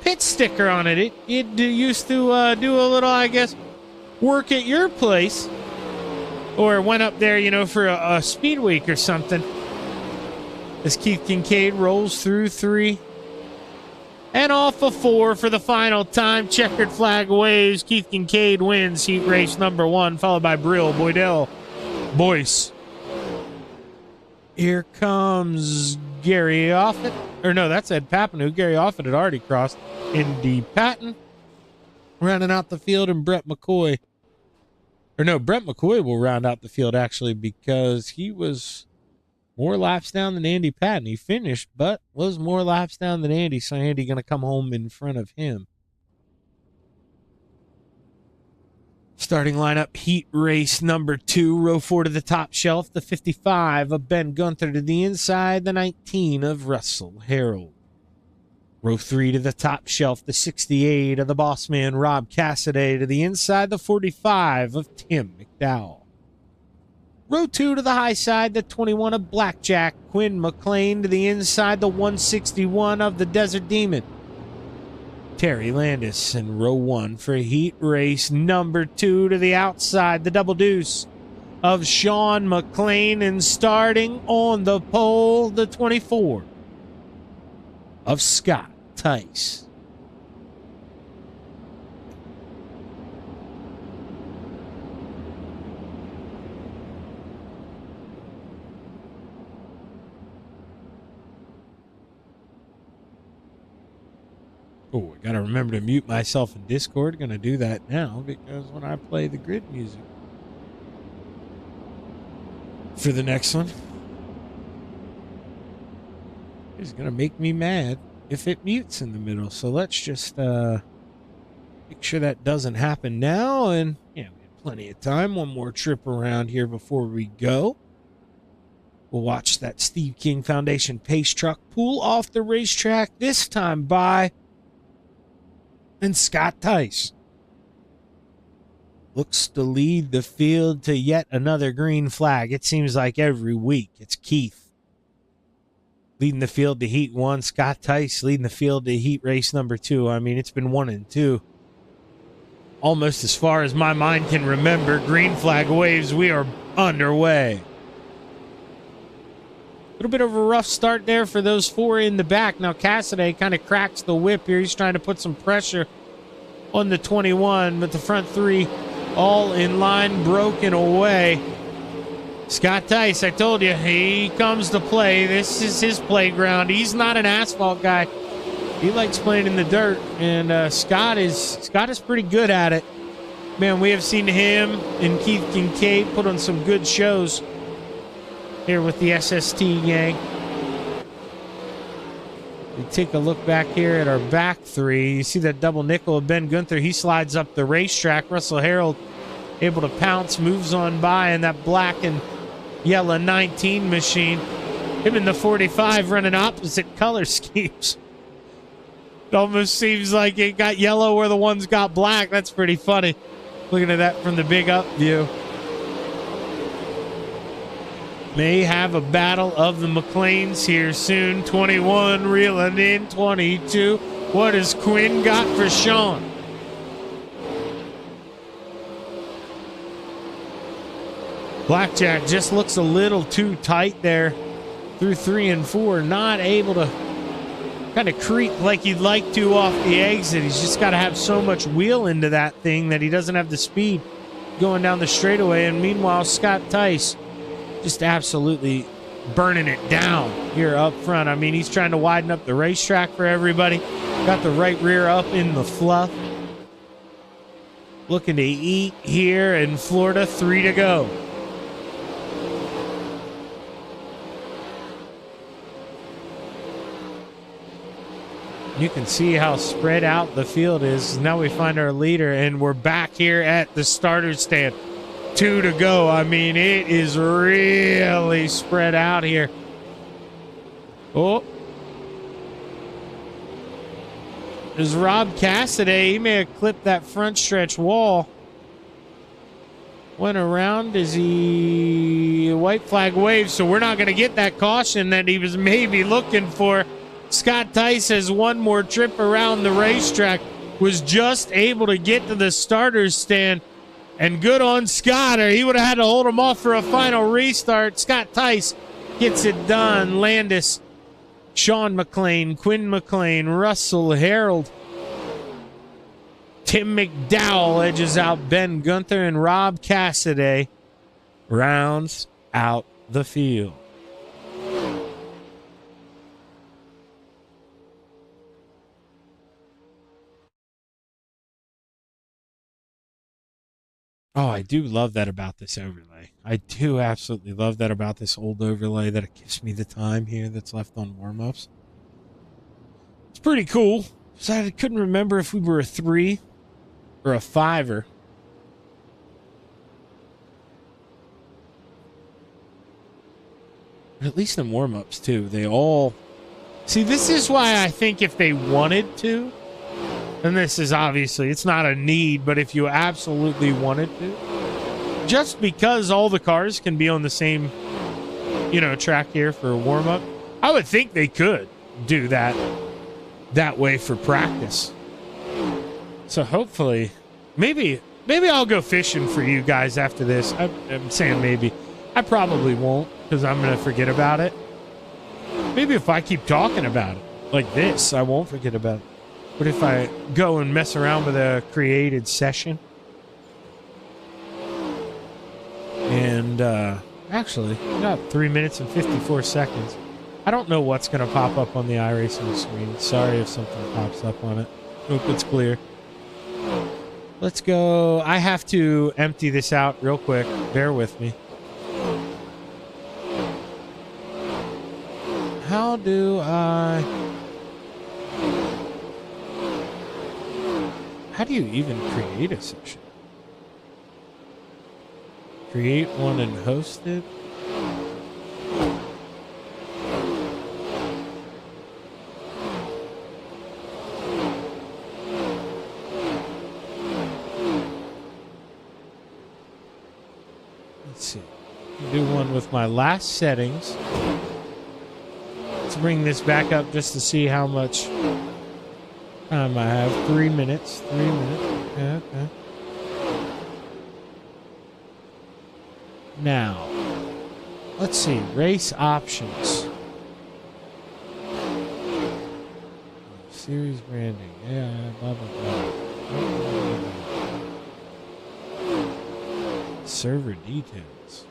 pit sticker on it. It used to do a little, I guess, work at your place, or went up there, you know, for a speed week or something. As Keith Kincaid rolls through 3 and off of 4 for the final time. Checkered flag waves. Keith Kincaid wins heat race number 1, followed by Brill, Boydell, Boyce. Here comes Gary Offit. Or no, that's Ed Papineau. Gary Offit had already crossed. Indy Patton rounding out the field, and Brett McCoy. Or no, Brett McCoy will round out the field, actually, because he was more laps down than Andy Patton. He finished, but was more laps down than Andy, so Andy going to come home in front of him. Starting lineup, heat race number 2, row 4 to the top shelf, the 55 of Ben Gunther to the inside, the 19 of Russell Harold. Row 3 to the top shelf, the 68 of the boss man Rob Cassidy to the inside, the 45 of Tim McDowell. Row 2 to the high side, the 21 of Blackjack Quinn McLean to the inside, the 161 of the Desert Demon Terry Landis. In row 1 for heat race number 2 to the outside, the Double Deuce of Sean McLean, and starting on the pole, the 24 of Scott Tice. Oh, I gotta remember to mute myself in Discord. Gonna do that now, because when I play the grid music for the next one, it's gonna make me mad if it mutes in the middle. So let's just make sure that doesn't happen now. And yeah, we have plenty of time. One more trip around here before we go. We'll watch that Steve King Foundation pace truck pull off the racetrack, this time by and Scott Tice. Looks to lead the field to yet another green flag. It seems like every week it's Keith leading the field to heat 1. Scott Tice leading the field to heat race number 2. I mean, it's been 1 and 2. Almost as far as my mind can remember. Green flag waves. We are underway. A little bit of a rough start there for those 4 in the back. Now Cassidy kind of cracks the whip here. He's trying to put some pressure on the 21, but the front 3 all in line, broken away. Scott Tice, I told you, he comes to play. This is his playground. He's not an asphalt guy. He likes playing in the dirt, and Scott is pretty good at it. Man, we have seen him and Keith Kincaid put on some good shows here with the SST gang. We take a look back here at our back 3. You see that double nickel of Ben Gunther. He slides up the racetrack. Russell Harold able to pounce, moves on by, and that black and yellow 19 machine. Him and the 45 running opposite color schemes. It almost seems like it got yellow where the ones got black. That's pretty funny. Looking at that from the big up view. May have a battle of the McLeans here soon. 21 reeling in 22. What has Quinn got for Sean? Blackjack just looks a little too tight there through 3 and 4. Not able to kind of creep like he'd like to off the exit. He's just got to have so much wheel into that thing that he doesn't have the speed going down the straightaway. And meanwhile, Scott Tice just absolutely burning it down here up front. I mean, he's trying to widen up the racetrack for everybody. Got the right rear up in the fluff. Looking to eat here in Florida. 3 to go. You can see how spread out the field is. Now we find our leader, and we're back here at the starter stand. 2 to go. I mean, it is really spread out here. Oh. There's Rob Cassidy. He may have clipped that front stretch wall. Went around as he white flag waved, so we're not going to get that caution that he was maybe looking for. Scott Tice has one more trip around the racetrack, was just able to get to the starter's stand, and good on Scott, or he would have had to hold him off for a final restart. Scott Tice gets it done. Landis, Sean McLean, Quinn McLean, Russell Harold, Tim McDowell edges out Ben Gunther, and Rob Cassidy rounds out the field. Oh, I do love that about this overlay. I do absolutely love that about this old overlay, that it gives me the time here that's left on warm-ups. It's pretty cool. So I couldn't remember if we were a 3 or a 5er. But at least in warm-ups, too, they all... See, this is why I think if they wanted to, and this is obviously, it's not a need, but if you absolutely wanted to, just because all the cars can be on the same, track here for a warm-up, I would think they could do that way for practice. So hopefully, maybe I'll go fishing for you guys after this. I'm saying maybe. I probably won't, because I'm going to forget about it. Maybe if I keep talking about it like this, I won't forget about it. But if I go and mess around with a created session, and actually, we got 3 minutes and 54 seconds. I don't know what's going to pop up on the iRacing screen. Sorry if something pops up on it. Hope it's clear. Let's go. I have to empty this out real quick. Bear with me. How do you even create a session? Create one and host it? Let's see. Do one with my last settings. Let's bring this back up just to see how much time I have. 3 minutes. 3 minutes. Okay. Now, let's see. Race options. Series branding. Yeah, blah, blah, blah. Server details.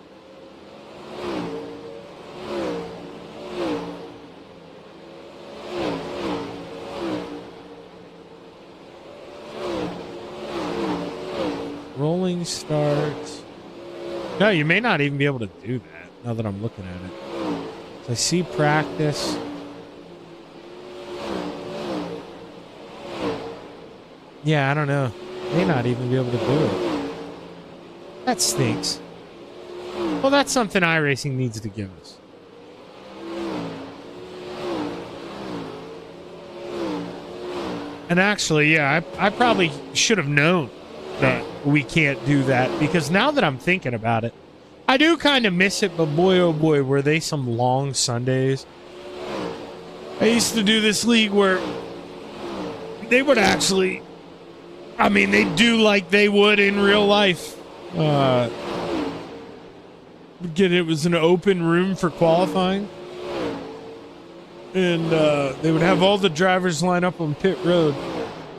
Rolling starts. No, you may not even be able to do that now that I'm looking at it. So I see practice. Yeah, I don't know. May not even be able to do it. That stinks. Well, that's something iRacing needs to give us. And actually, yeah, I probably should have known that we can't do that, because now that I'm thinking about it, I do kind of miss it, but boy, oh boy, were they some long Sundays. I used to do this league where they would actually, they do like they would in real life. It was an open room for qualifying, and they would have all the drivers line up on pit road,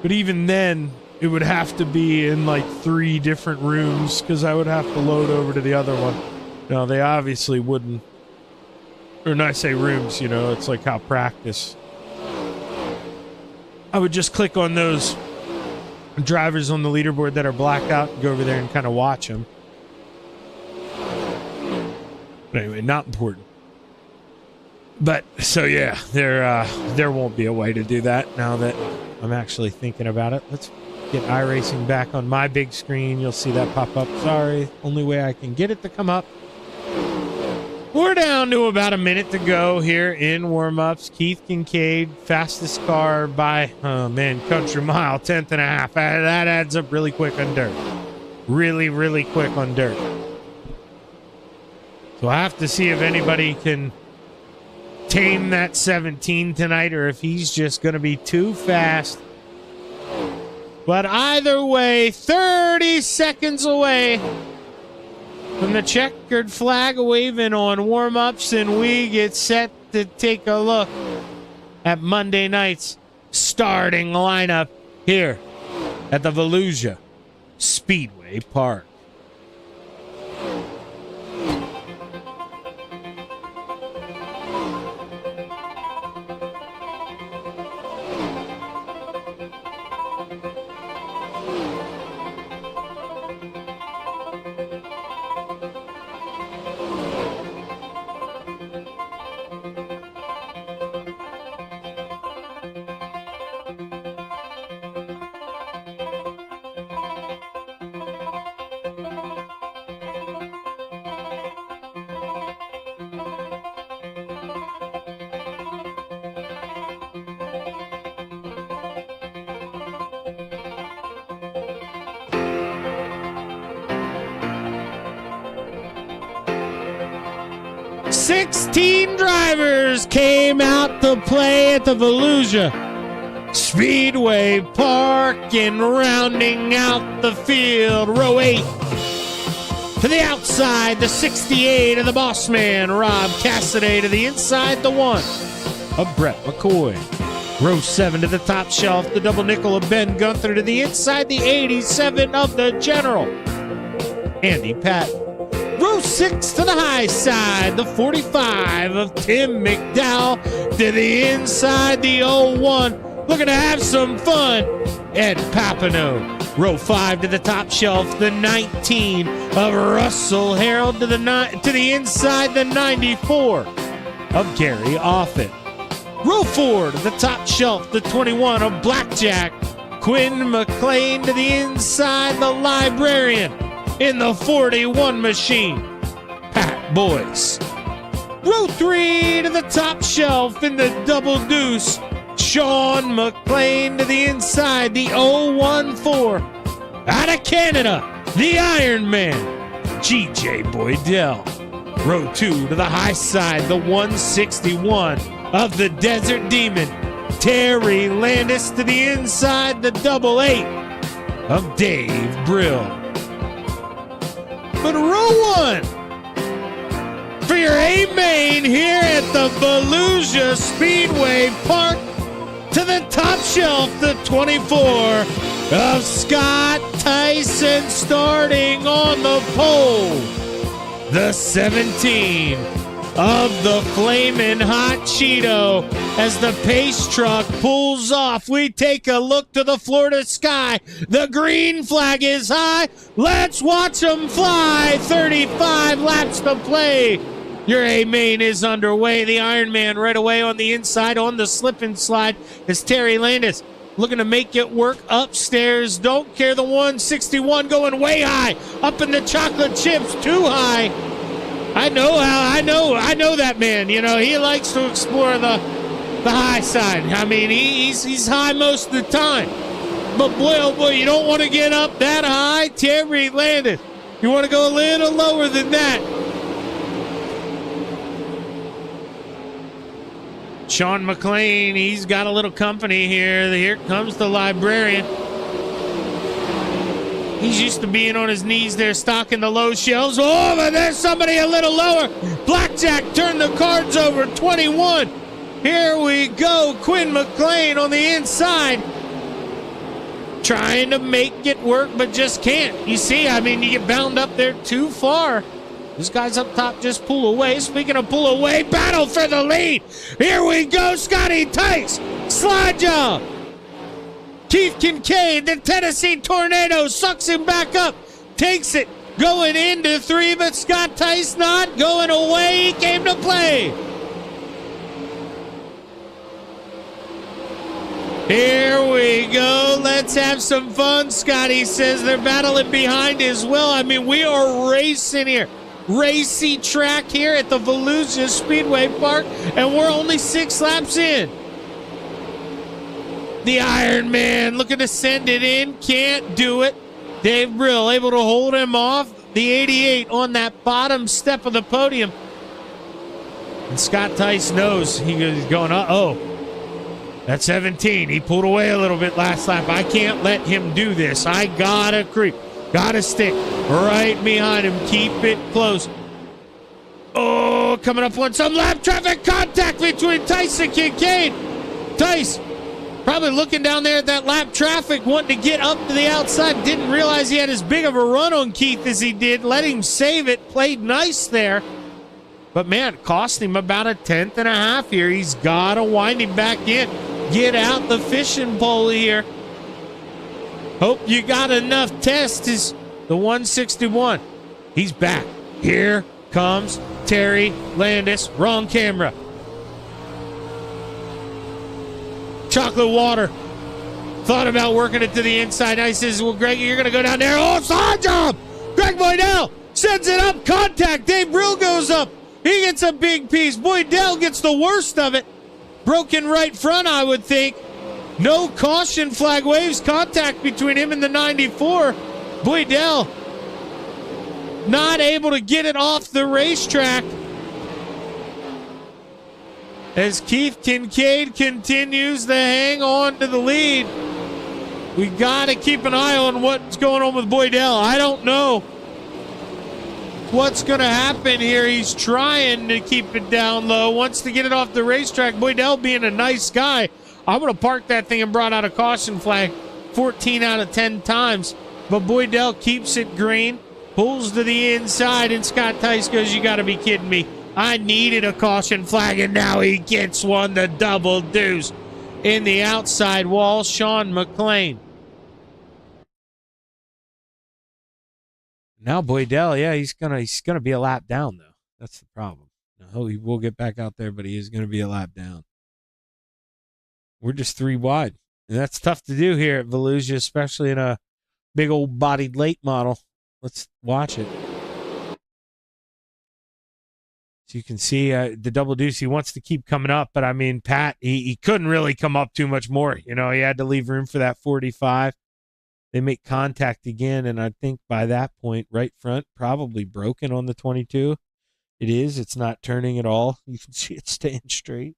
but even then it would have to be in like 3 different rooms, because I would have to load over to the other one. No, they obviously wouldn't. Or when I say rooms, it's like how practice. I would just click on those drivers on the leaderboard that are blacked out and go over there and kind of watch them. But anyway, not important. But, so yeah, there won't be a way to do that now that I'm actually thinking about it. Let's get iRacing back on my big screen. You'll see that pop up. Sorry, only way I can get it to come up. We're down to about a minute to go here in warm-ups. Keith Kincaid, fastest car by, country mile, 10th and a half. That adds up really quick on dirt. really, really quick on dirt. So I have to see if anybody can tame that 17 tonight or if he's just going to be too fast. But either way, 30 seconds away from the checkered flag waving on warm-ups, and we get set to take a look at Monday night's starting lineup here at the Volusia Speedway Park. Sixteen drivers came out to play at the Volusia Speedway Park, and rounding out the field, row 8. To the outside, the 68 of the boss man, Rob Cassidy. To the inside, the 1 of Brett McCoy. Row 7 to the top shelf, the double nickel of Ben Gunther. To the inside, the 87 of the General, Andy Patton. Row 6 to the high side, the 45 of Tim McDowell. To the inside, the 01, looking to have some fun, Ed Papineau. Row 5 to the top shelf, the 19 of Russell Harold. To the inside, the 94 of Gary Offit. Row 4 to the top shelf, the 21 of Blackjack, Quinn McLean. To the inside, the librarian in the 41 machine, Pat Boyce. Row 3 to the top shelf in the double deuce, Sean McLean. To the inside, the 014 out of Canada, the Iron Man, GJ Boydell. Row 2 to the high side, the 161 of the Desert Demon, Terry Landis. To the inside, the 88 of Dave Brill. But row 1 for your A main here at the Volusia Speedway Park. To the top shelf, the 24 of Scott Tyson, starting on the pole. The 17 of the Flamin' Hot Cheeto. As the pace truck pulls off, we take a look to the Florida sky. The green flag is high. Let's watch them fly. 35 laps to play. Your A main is underway. The Iron Man right away on the inside on the slip and slide is Terry Landis, looking to make it work upstairs. Don't care, the 161 going way high. Up in the chocolate chips, too high. I know that man. You know, he likes to explore the high side. I mean, he's high most of the time. But boy, oh boy, you don't want to get up that high. Terry Landis, you want to go a little lower than that. Sean McLean, he's got a little company here. Here comes the librarian. He's used to being on his knees there, stocking the low shelves. Oh, but there's somebody a little lower. Blackjack turned the cards over, 21. Here we go, Quinn McLean on the inside. Trying to make it work, but just can't. You see, I mean, you get bound up there too far. This guy's up top, just pull away. Speaking of pull away, battle for the lead. Here we go, Scotty Tice. Slide job. Keith Kincaid, the Tennessee Tornado, sucks him back up. Takes it, going into 3, but Scott Tice not going away. He came to play. Here we go. Let's have some fun. Scotty says they're battling behind as well. I mean, we are racing here. Racy track here at the Volusia Speedway Park, and we're only 6 laps in. The Iron Man looking to send it in, can't do it. Dave Brill able to hold him off. The 88 on that bottom step of the podium. And Scott Tice knows he's going, uh-oh. That's 17. He pulled away a little bit last lap. I can't let him do this. I gotta creep. Gotta stick right behind him. Keep it close. Oh, coming up on some lap traffic contact between Tice and Kincaid. Tice probably looking down there at that lap traffic, wanting to get up to the outside. Didn't realize he had as big of a run on Keith as he did. Let him save it. Played nice there. But, man, it cost him about a 10th and a half here. He's got to wind him back in. Get out the fishing pole here. Hope you got enough test is the 161. He's back. Here comes Terry Landis. Wrong camera. Chocolate water. Thought about working it to the inside. Now he says, well, Greg, you're going to go down there. Oh, side job. Greg Boydell sends it up. Contact. Dave Brill goes up. He gets a big piece. Boydell gets the worst of it. Broken right front, I would think. No caution flag waves. Contact between him and the 94. Boydell not able to get it off the racetrack. As Keith Kincaid continues to hang on to the lead. We got to keep an eye on what's going on with Boydell. I don't know what's going to happen here. He's trying to keep it down low. Wants to get it off the racetrack. Boydell being a nice guy. I would have parked that thing and brought out a caution flag 14 out of 10 times. But Boydell keeps it green. Pulls to the inside, and Scott Tice goes, you got to be kidding me. I needed a caution flag, and now he gets one. The double deuce in the outside wall. Sean McLean. Now Boydell, yeah, he's gonna be a lap down though. That's the problem. No, he will get back out there, but he is gonna be a lap down. We're just 3 wide, and that's tough to do here at Volusia, especially in a big old bodied late model. Let's watch it. So you can see the double deuce. He wants to keep coming up, but I mean, Pat, he couldn't really come up too much more. You know, he had to leave room for that 45. They make contact again, and I think by that point, right front probably broken on the 22. It is. It's not turning at all. You can see it staying straight.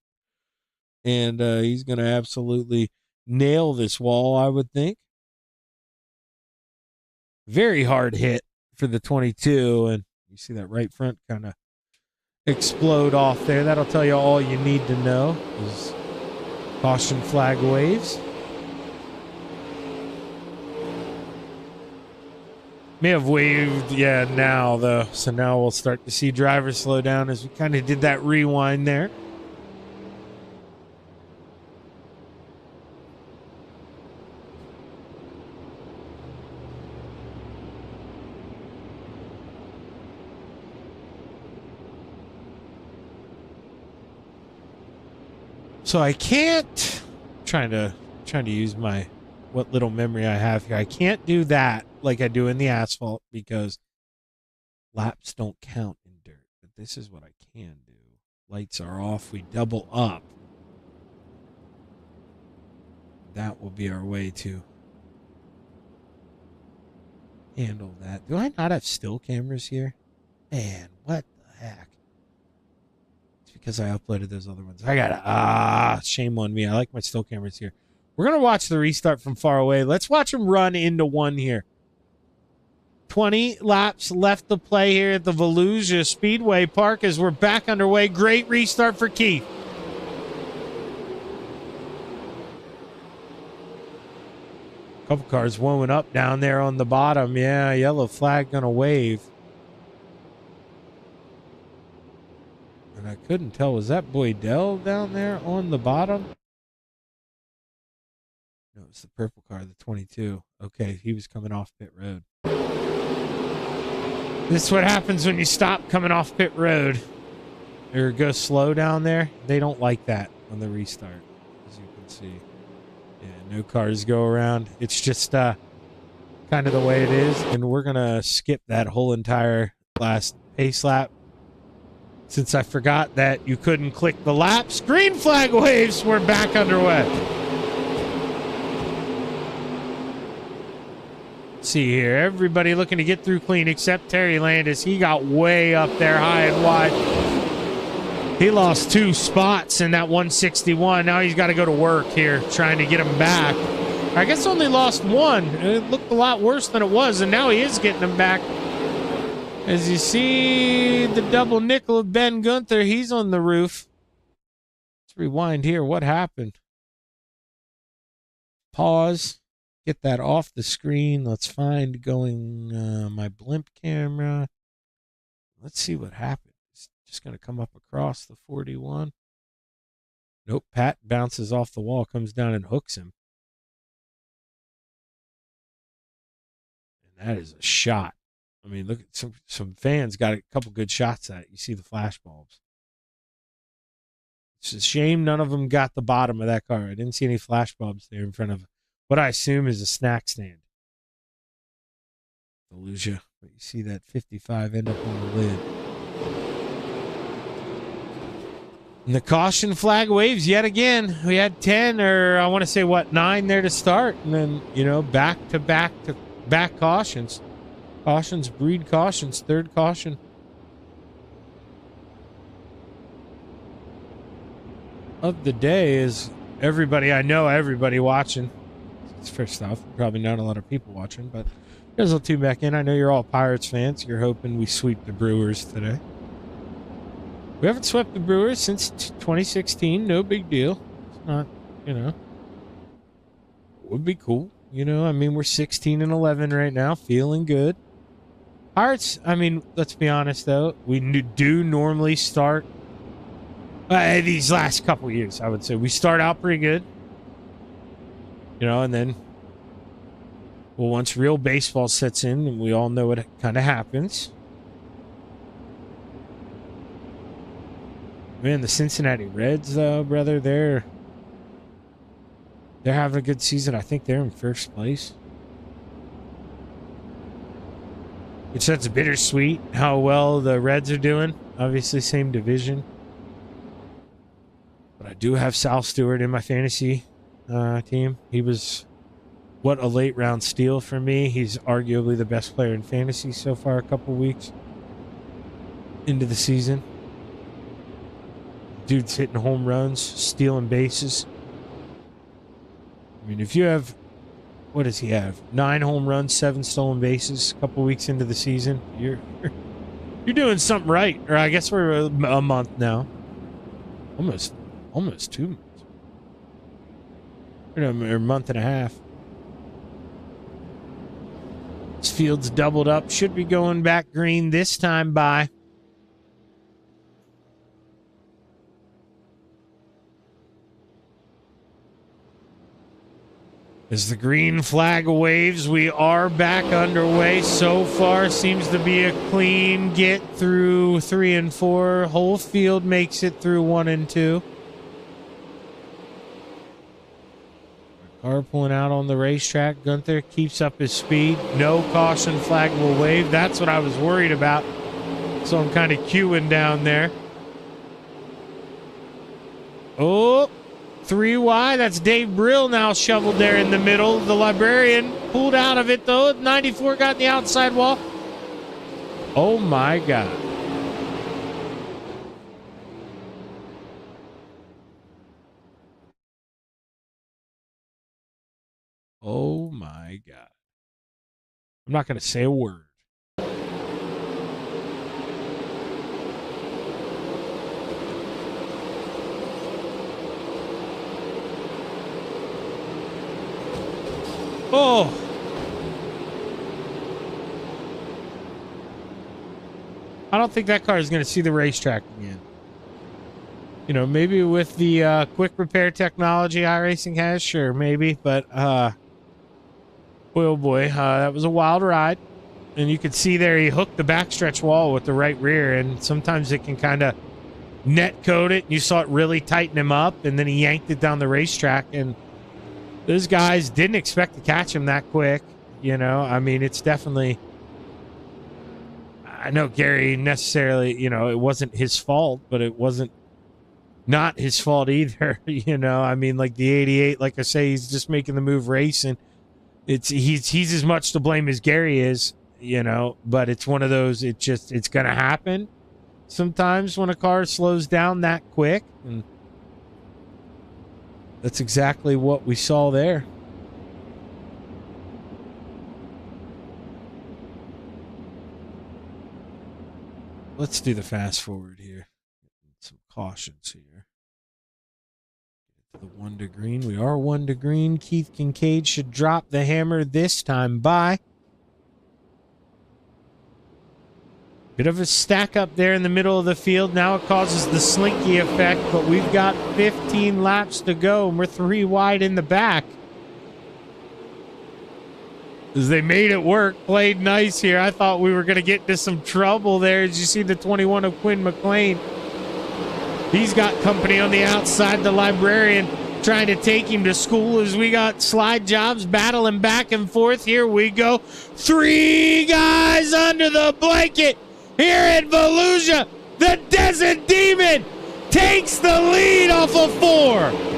And he's going to absolutely nail this wall, I would think. Very hard hit for the 22, and you see that right front kind of explode off there. That'll tell you all you need to know is caution flag waves. May have waved, yeah, now, though. So now we'll start to see drivers slow down as we kind of did that rewind there. So I can't, trying to use my, what little memory I have here. I can't do that like I do in the asphalt because laps don't count in dirt. But this is what I can do. Lights are off. We double up. That will be our way to handle that. Do I not have still cameras here? Man, what the heck? Because I uploaded those other ones. I gotta, shame on me. I like my still cameras here. We're going to watch the restart from far away. Let's watch them run into one here. 20 laps left to play here at the Volusia Speedway Park as we're back underway. Great restart for Keith. Couple cars warming up down there on the bottom. Yeah, yellow flag going to wave. And I couldn't tell. Was that Boydell down there on the bottom? No, it's the purple car, the 22. Okay, he was coming off pit road. This is what happens when you stop coming off pit road. Or go slow down there. They don't like that on the restart, as you can see. Yeah, no cars go around. It's just kind of the way it is. And we're going to skip that whole entire last pace lap. Since I forgot that you couldn't click the laps. Green flag waves. We're back underway. Let's see here. Everybody looking to get through clean except Terry Landis. He got way up there high and wide. He lost 2 spots in that 161. Now he's got to go to work here trying to get him back. I guess only lost 1. It looked a lot worse than it was, and now he is getting him back. As you see the double nickel of Ben Gunther, he's on the roof. Let's rewind here. What happened? Pause. Get that off the screen. Let's find going my blimp camera. Let's see what happened. It's just going to come up across the 41. Nope. Pat bounces off the wall, comes down and hooks him. And that is a shot. I mean, look at some fans got a couple good shots at it. You see the flash bulbs. It's a shame none of them got the bottom of that car. I didn't see any flash bulbs there in front of what I assume is a snack stand. Delusia. But you see that 55 end up on the lid. And the caution flag waves yet again. We had 10 or I want to say 9 there to start. And then, back to back cautions. Cautions breed cautions. Third caution of the day is everybody watching. First off, probably not a lot of people watching, but here's a tune back in. I know you're all Pirates fans. You're hoping we sweep the Brewers today. We haven't swept the Brewers since 2016. No big deal. It's not, would be cool. We're 16-11 right now, feeling good. Pirates, let's be honest though, we do normally start these last couple years. I would say we start out pretty good. And then, once real baseball sets in, and we all know what kind of happens. Man, the Cincinnati Reds, though, brother, they're having a good season. I think they're in first place. Which that's bittersweet, how well the Reds are doing. Obviously, same division. But I do have Sal Stewart in my fantasy team. He was what a late round steal for me. He's arguably the best player in fantasy so far, a couple weeks into the season. Dude's hitting home runs, stealing bases. If you have, what does he have? 9 home runs, 7 stolen bases, a couple weeks into the season. You're doing something right. Or I guess we're a month now. Almost 2 months. Or a month and a half. This field's doubled up. Should be going back green this time by. As the green flag waves, we are back underway. So far, seems to be a clean get through 3 and 4. Whole field makes it through 1 and 2. Car pulling out on the racetrack. Gunther keeps up his speed. No caution flag will wave. That's what I was worried about. So I'm kind of queuing down there. Oh, 3 wide. That's Dave Brill now shoveled there in the middle. The librarian pulled out of it, though. 94 got in the outside wall. Oh, my God. Oh, my God. I'm not going to say a word. Oh. I don't think that car is going to see the racetrack again. Maybe with the quick repair technology iRacing has, sure, maybe. But, boy, oh boy, that was a wild ride. And you could see there he hooked the backstretch wall with the right rear. And sometimes it can kind of net code it. You saw it really tighten him up. And then he yanked it down the racetrack. And those guys didn't expect to catch him that quick. It's definitely... I know Gary necessarily, it wasn't his fault, but it wasn't not his fault either. Like the 88, like I say, he's just making the move racing. he's as much to blame as Gary is, you know, but it's one of those, it's going to happen sometimes when a car slows down that quick. And that's exactly what we saw there. Let's do the fast forward here. Some cautions here. Get to the 1 to green. We are 1 to green. Keith Kincaid should drop the hammer this time by. Bit of a stack up there in the middle of the field. Now it causes the slinky effect, but we've got 15 laps to go, and we're 3 wide in the back. As they made it work, played nice here. I thought we were going to get into some trouble there. As you see the 21 of Quinn McLean. He's got company on the outside. The librarian trying to take him to school as we got slide jobs battling back and forth. Here we go. 3 guys under the blanket here at Volusia. The Desert Demon takes the lead off of 4.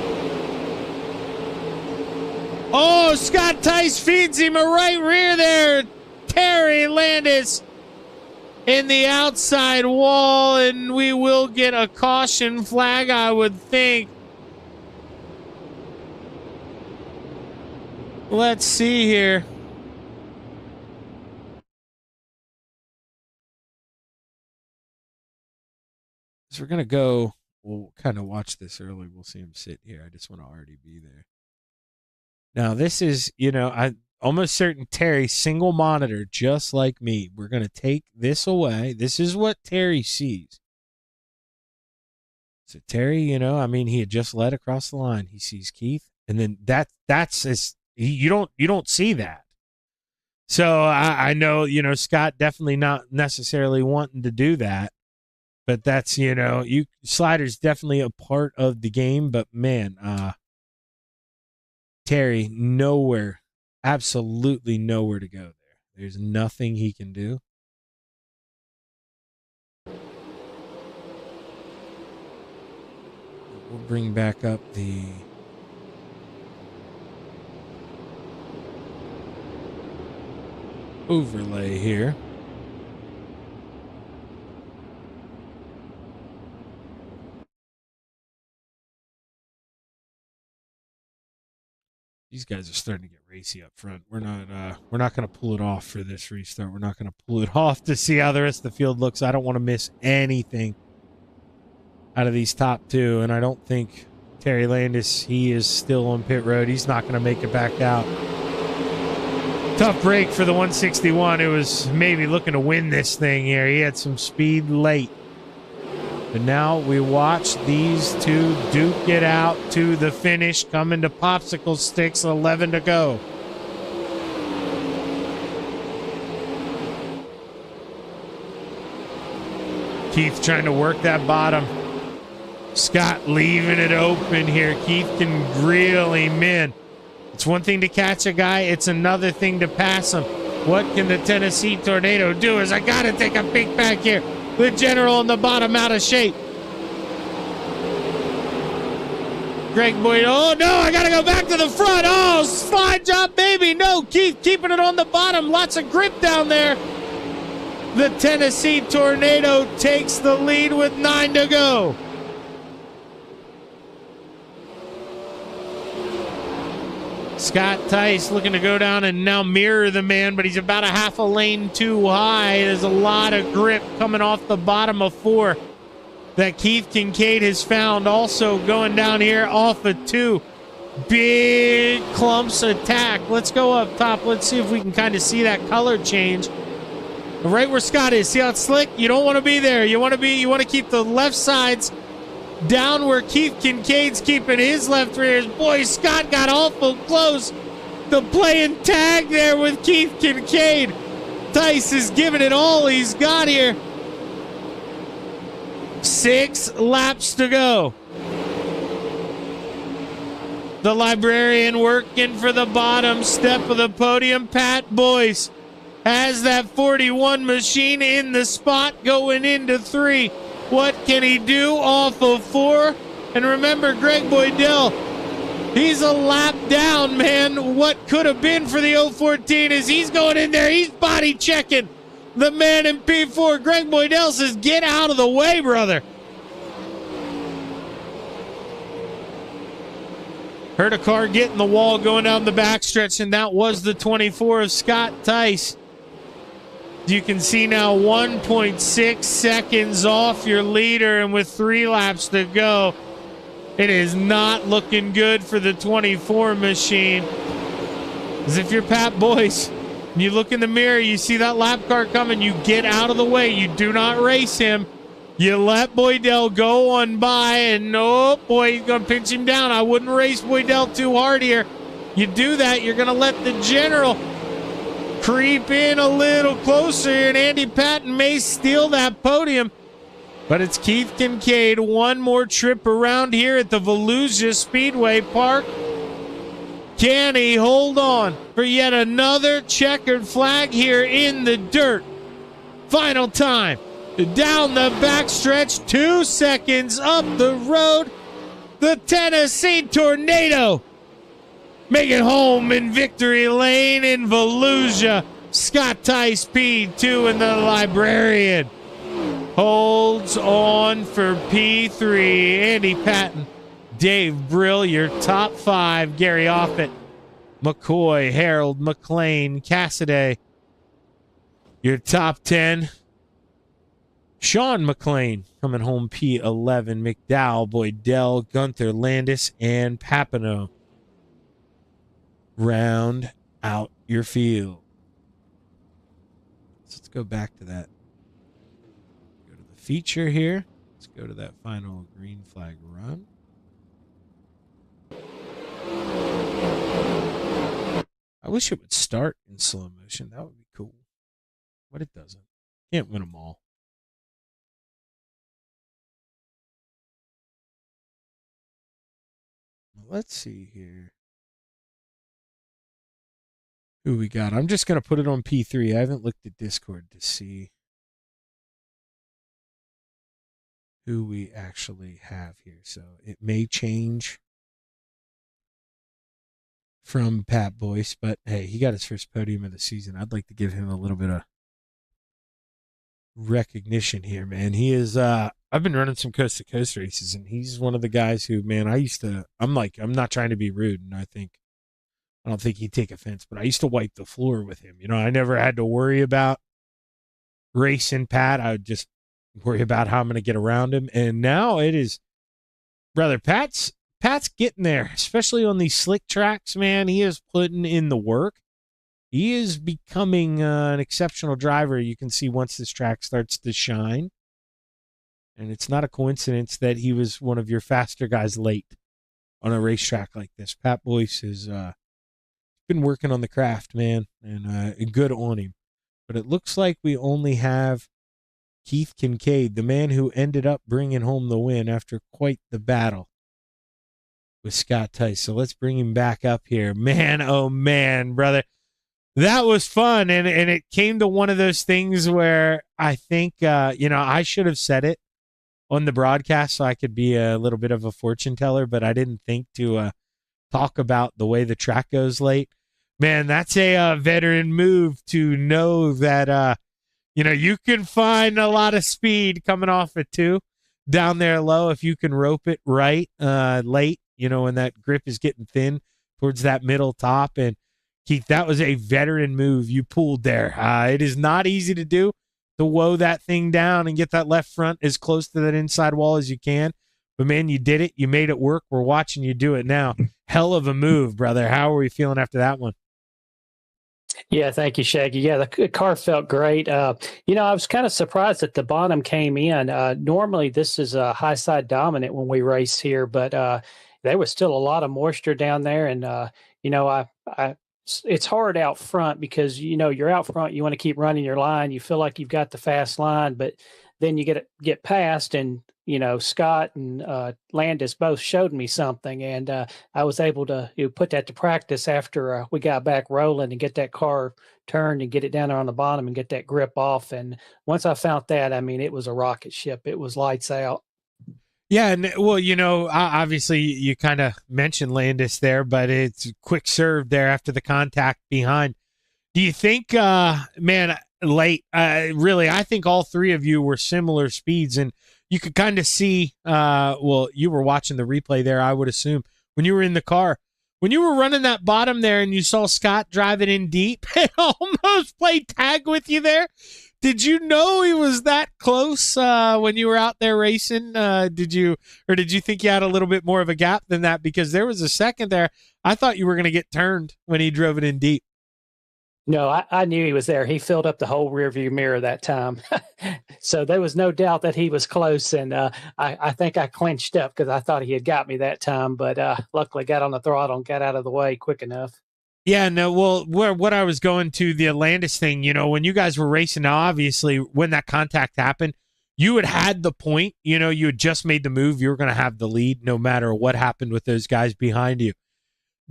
Oh, Scott Tice feeds him a right rear there. Terry Landis in the outside wall, and we will get a caution flag, I would think. Let's see here. So we're going to go, we'll kind of watch this early. We'll see him sit here. I just want to already be there. Now, this is, you know, I'm almost certain Terry, single monitor, just like me. We're going to take this away. This is what Terry sees. So Terry, you know, I mean, he had just led across the line. He sees Keith, and then that's his, you don't see that. So I know, you know, Scott definitely not necessarily wanting to do that, but that's, you know, slider's definitely a part of the game, but man, Terry, nowhere, absolutely nowhere to go there. There's nothing he can do. We'll bring back up the overlay here. These guys are starting to get racy up front. We're not going to pull it off for this restart. We're not going to pull it off to see how the rest of the field looks. I don't want to miss anything out of these top 2, and I don't think Terry Landis, he is still on pit road. He's not going to make it back out. Tough break for the 161. It was maybe looking to win this thing here. He had some speed late. But now we watch these 2 duke it out to the finish, coming to popsicle sticks, 11 to go. Keith trying to work that bottom. Scott leaving it open here. Keith can reel him in. It's one thing to catch a guy. It's another thing to pass him. What can the Tennessee Tornado do? As I got to take a peek back here. The General on the bottom out of shape. Greg Boyd. Oh, no, I got to go back to the front. Oh, slide job, baby. No, Keith keeping it on the bottom. Lots of grip down there. The Tennessee Tornado takes the lead with 9 to go. Scott Tice looking to go down and now mirror the man, but he's about a half a lane too high. There's a lot of grip coming off the bottom of 4 that Keith Kincaid has found. Also going down here off of 2. Big clumps attack. Let's go up top. Let's see if we can kind of see that color change. Right where Scott is. See how it's slick? You don't want to be there. You want to keep the left sides down where Keith Kincaid's keeping his left rears. Boy, Scott got awful close to playing tag there with Keith Kincaid. Tice is giving it all he's got here. 6 laps to go. The librarian working for the bottom step of the podium. Pat Boyce has that 41 machine in the spot going into 3. What can he do off of 4? And remember, Greg Boydell He's a lap down, man. What could have been for the 014 is he's going in there. He's body checking the man in P4. Greg Boydell says, get out of the way, brother. Heard a car get in the wall going down the backstretch, and that was the 24 of Scott Tice. You can see now 1.6 seconds off your leader, and with 3 laps to go, it is not looking good for the 24 machine. As if you're Pat Boyce, and you look in the mirror, you see that lap car coming, you get out of the way. You do not race him. You let Boydell go on by, and oh boy, he's going to pinch him down. I wouldn't race Boydell too hard here. You do that, you're going to let the general creep in a little closer, and Andy Patton may steal that podium. But it's Keith Kincaid, one more trip around here at the Volusia Speedway Park. Can he hold on for yet another checkered flag here in the dirt? Final time. Down the backstretch, 2 seconds up the road. The Tennessee Tornado make it home in victory lane in Volusia. Scott Tice P2 and the Librarian holds on for P3. Andy Patton, Dave Brill, your top 5. Gary Offit, McCoy, Harold, McLean, Cassidy, your top 10. Sean McLean coming home P11. McDowell, Boydell, Gunther, Landis, and Papineau round out your field. So let's go back to that. Go to the feature here. Let's go to that final green flag run. I wish it would start in slow motion. That would be cool. But it doesn't. Can't win them all. Let's see here. Who we got? I'm just going to put it on P3. I haven't looked at Discord to see who we actually have here. So it may change from Pat Boyce, but hey, he got his first podium of the season. I'd like to give him a little bit of recognition here, man. He is, I've been running some coast to coast races, and he's one of the guys who, man, I'm not trying to be rude, and I don't think he'd take offense, but I used to wipe the floor with him. You know, I never had to worry about racing Pat. I would just worry about how I'm going to get around him. And now it is, brother, Pat's getting there, especially on these slick tracks, man. He is putting in the work. He is becoming an exceptional driver. You can see once this track starts to shine. And it's not a coincidence that he was one of your faster guys late on a racetrack like this. Pat Boyce has been working on the craft, man, and good on him. But it looks like we only have Keith Kincaid, the man who ended up bringing home the win after quite the battle with Scott Tice. So let's bring him back up here. Man, oh man, brother. That was fun, and it came to one of those things where I think, I should have said it on the broadcast so I could be a little bit of a fortune teller, but I didn't think to talk about the way the track goes late. Man, that's a veteran move to know that, you can find a lot of speed coming off at 2 down there low if you can rope it right late, when that grip is getting thin towards that middle top. And Keith, that was a veteran move you pulled there. It is not easy to do, to woe that thing down and get that left front as close to that inside wall as you can. But, man, you did it. You made it work. We're watching you do it now. Hell of a move, brother. How are we feeling after that one? Yeah, thank you, Shaggy. Yeah, the car felt great. I was kind of surprised that the bottom came in. Normally, this is a high side dominant when we race here, but there was still a lot of moisture down there. And, it's hard out front because, you're out front. You want to keep running your line. You feel like you've got the fast line, but then you get past, and, Scott and Landis both showed me something, and I was able to put that to practice after we got back rolling and get that car turned and get it down there on the bottom and get that grip off. And once I found that, it was a rocket ship. It was lights out. Yeah, and well, obviously you kind of mentioned Landis there, but it's quick serve there after the contact behind. Do you think, man, late? Really, I think all three of you were similar speeds, and you could kind of see. Well, you were watching the replay there, I would assume, when you were in the car, when you were running that bottom there, and you saw Scott driving in deep and almost played tag with you there. Did you know he was that close when you were out there racing? Did you think you had a little bit more of a gap than that? Because there was a second there, I thought you were going to get turned when he drove it in deep. No, I knew he was there. He filled up the whole rearview mirror that time. So there was no doubt that he was close. And I think I clinched up because I thought he had got me that time. But luckily got on the throttle and got out of the way quick enough. Yeah, no, well, what I was going to, the Atlantis thing, when you guys were racing, now, obviously, when that contact happened, you had the point, you had just made the move. You were going to have the lead no matter what happened with those guys behind you.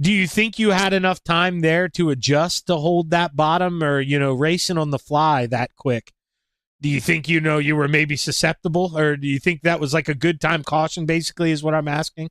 Do you think you had enough time there to adjust to hold that bottom, or, racing on the fly that quick? Do you think, you were maybe susceptible, or do you think that was like a good time caution, basically, is what I'm asking?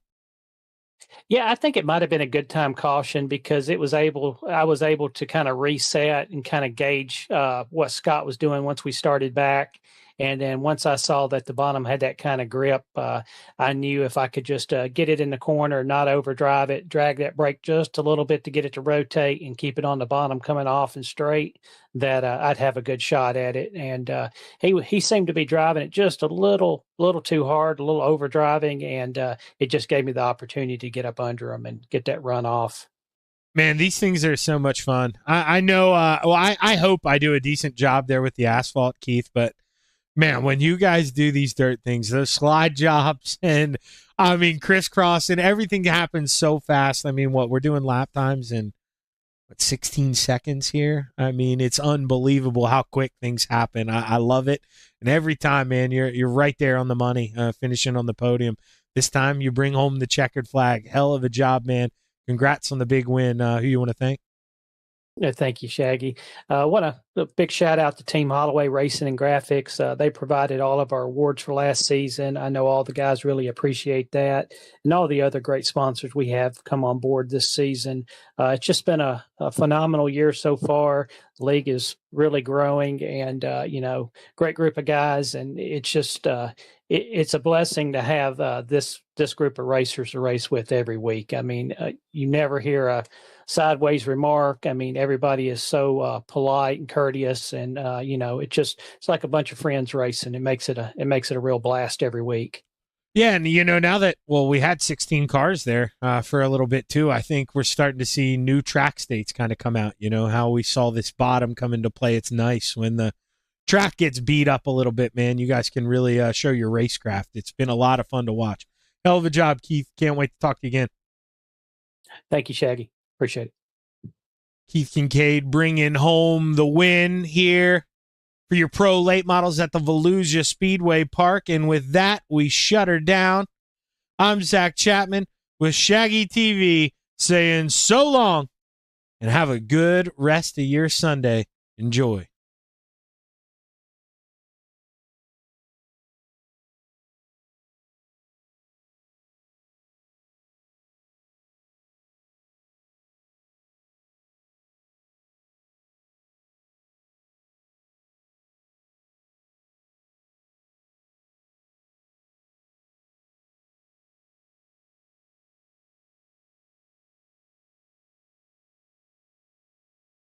Yeah, I think it might have been a good time caution because I was able to kind of reset and kind of gauge what Scott was doing once we started back. And then once I saw that the bottom had that kind of grip, I knew if I could just get it in the corner, not overdrive it, drag that brake just a little bit to get it to rotate and keep it on the bottom coming off and straight, that I'd have a good shot at it. And he seemed to be driving it just a little too hard, a little overdriving, and it just gave me the opportunity to get up under him and get that run off. Man, these things are so much fun. I know, I hope I do a decent job there with the asphalt, Keith, but man, when you guys do these dirt things, those slide jobs and, crisscross, and everything happens so fast. We're doing lap times in 16 seconds here. It's unbelievable how quick things happen. I love it. And every time, man, you're right there on the money, finishing on the podium. This time you bring home the checkered flag. Hell of a job, man. Congrats on the big win. Who you want to thank? Yeah, thank you, Shaggy. Want a big shout out to Team Holloway Racing and Graphics. They provided all of our awards for last season. I know all the guys really appreciate that, and all the other great sponsors we have come on board this season. It's just been a phenomenal year so far. The league is really growing, and great group of guys, and it's just it's a blessing to have this group of racers to race with every week. You never hear a sideways remark. Everybody is so polite and courteous, and it's like a bunch of friends racing. It makes it a real blast every week. Yeah, and now that we had 16 cars there for a little bit too, I think we're starting to see new track states kind of come out. How we saw this bottom come into play. It's nice when the track gets beat up a little bit, man. You guys can really show your racecraft. It's been a lot of fun to watch. Hell of a job, Keith. Can't wait to talk to you again. Thank you, Shaggy. Appreciate it. Keith Kincaid bringing home the win here for your pro late models at the Volusia Speedway Park. And with that, we shut her down. I'm Zach Chapman with ShaggyTV saying so long and have a good rest of your Sunday. Enjoy.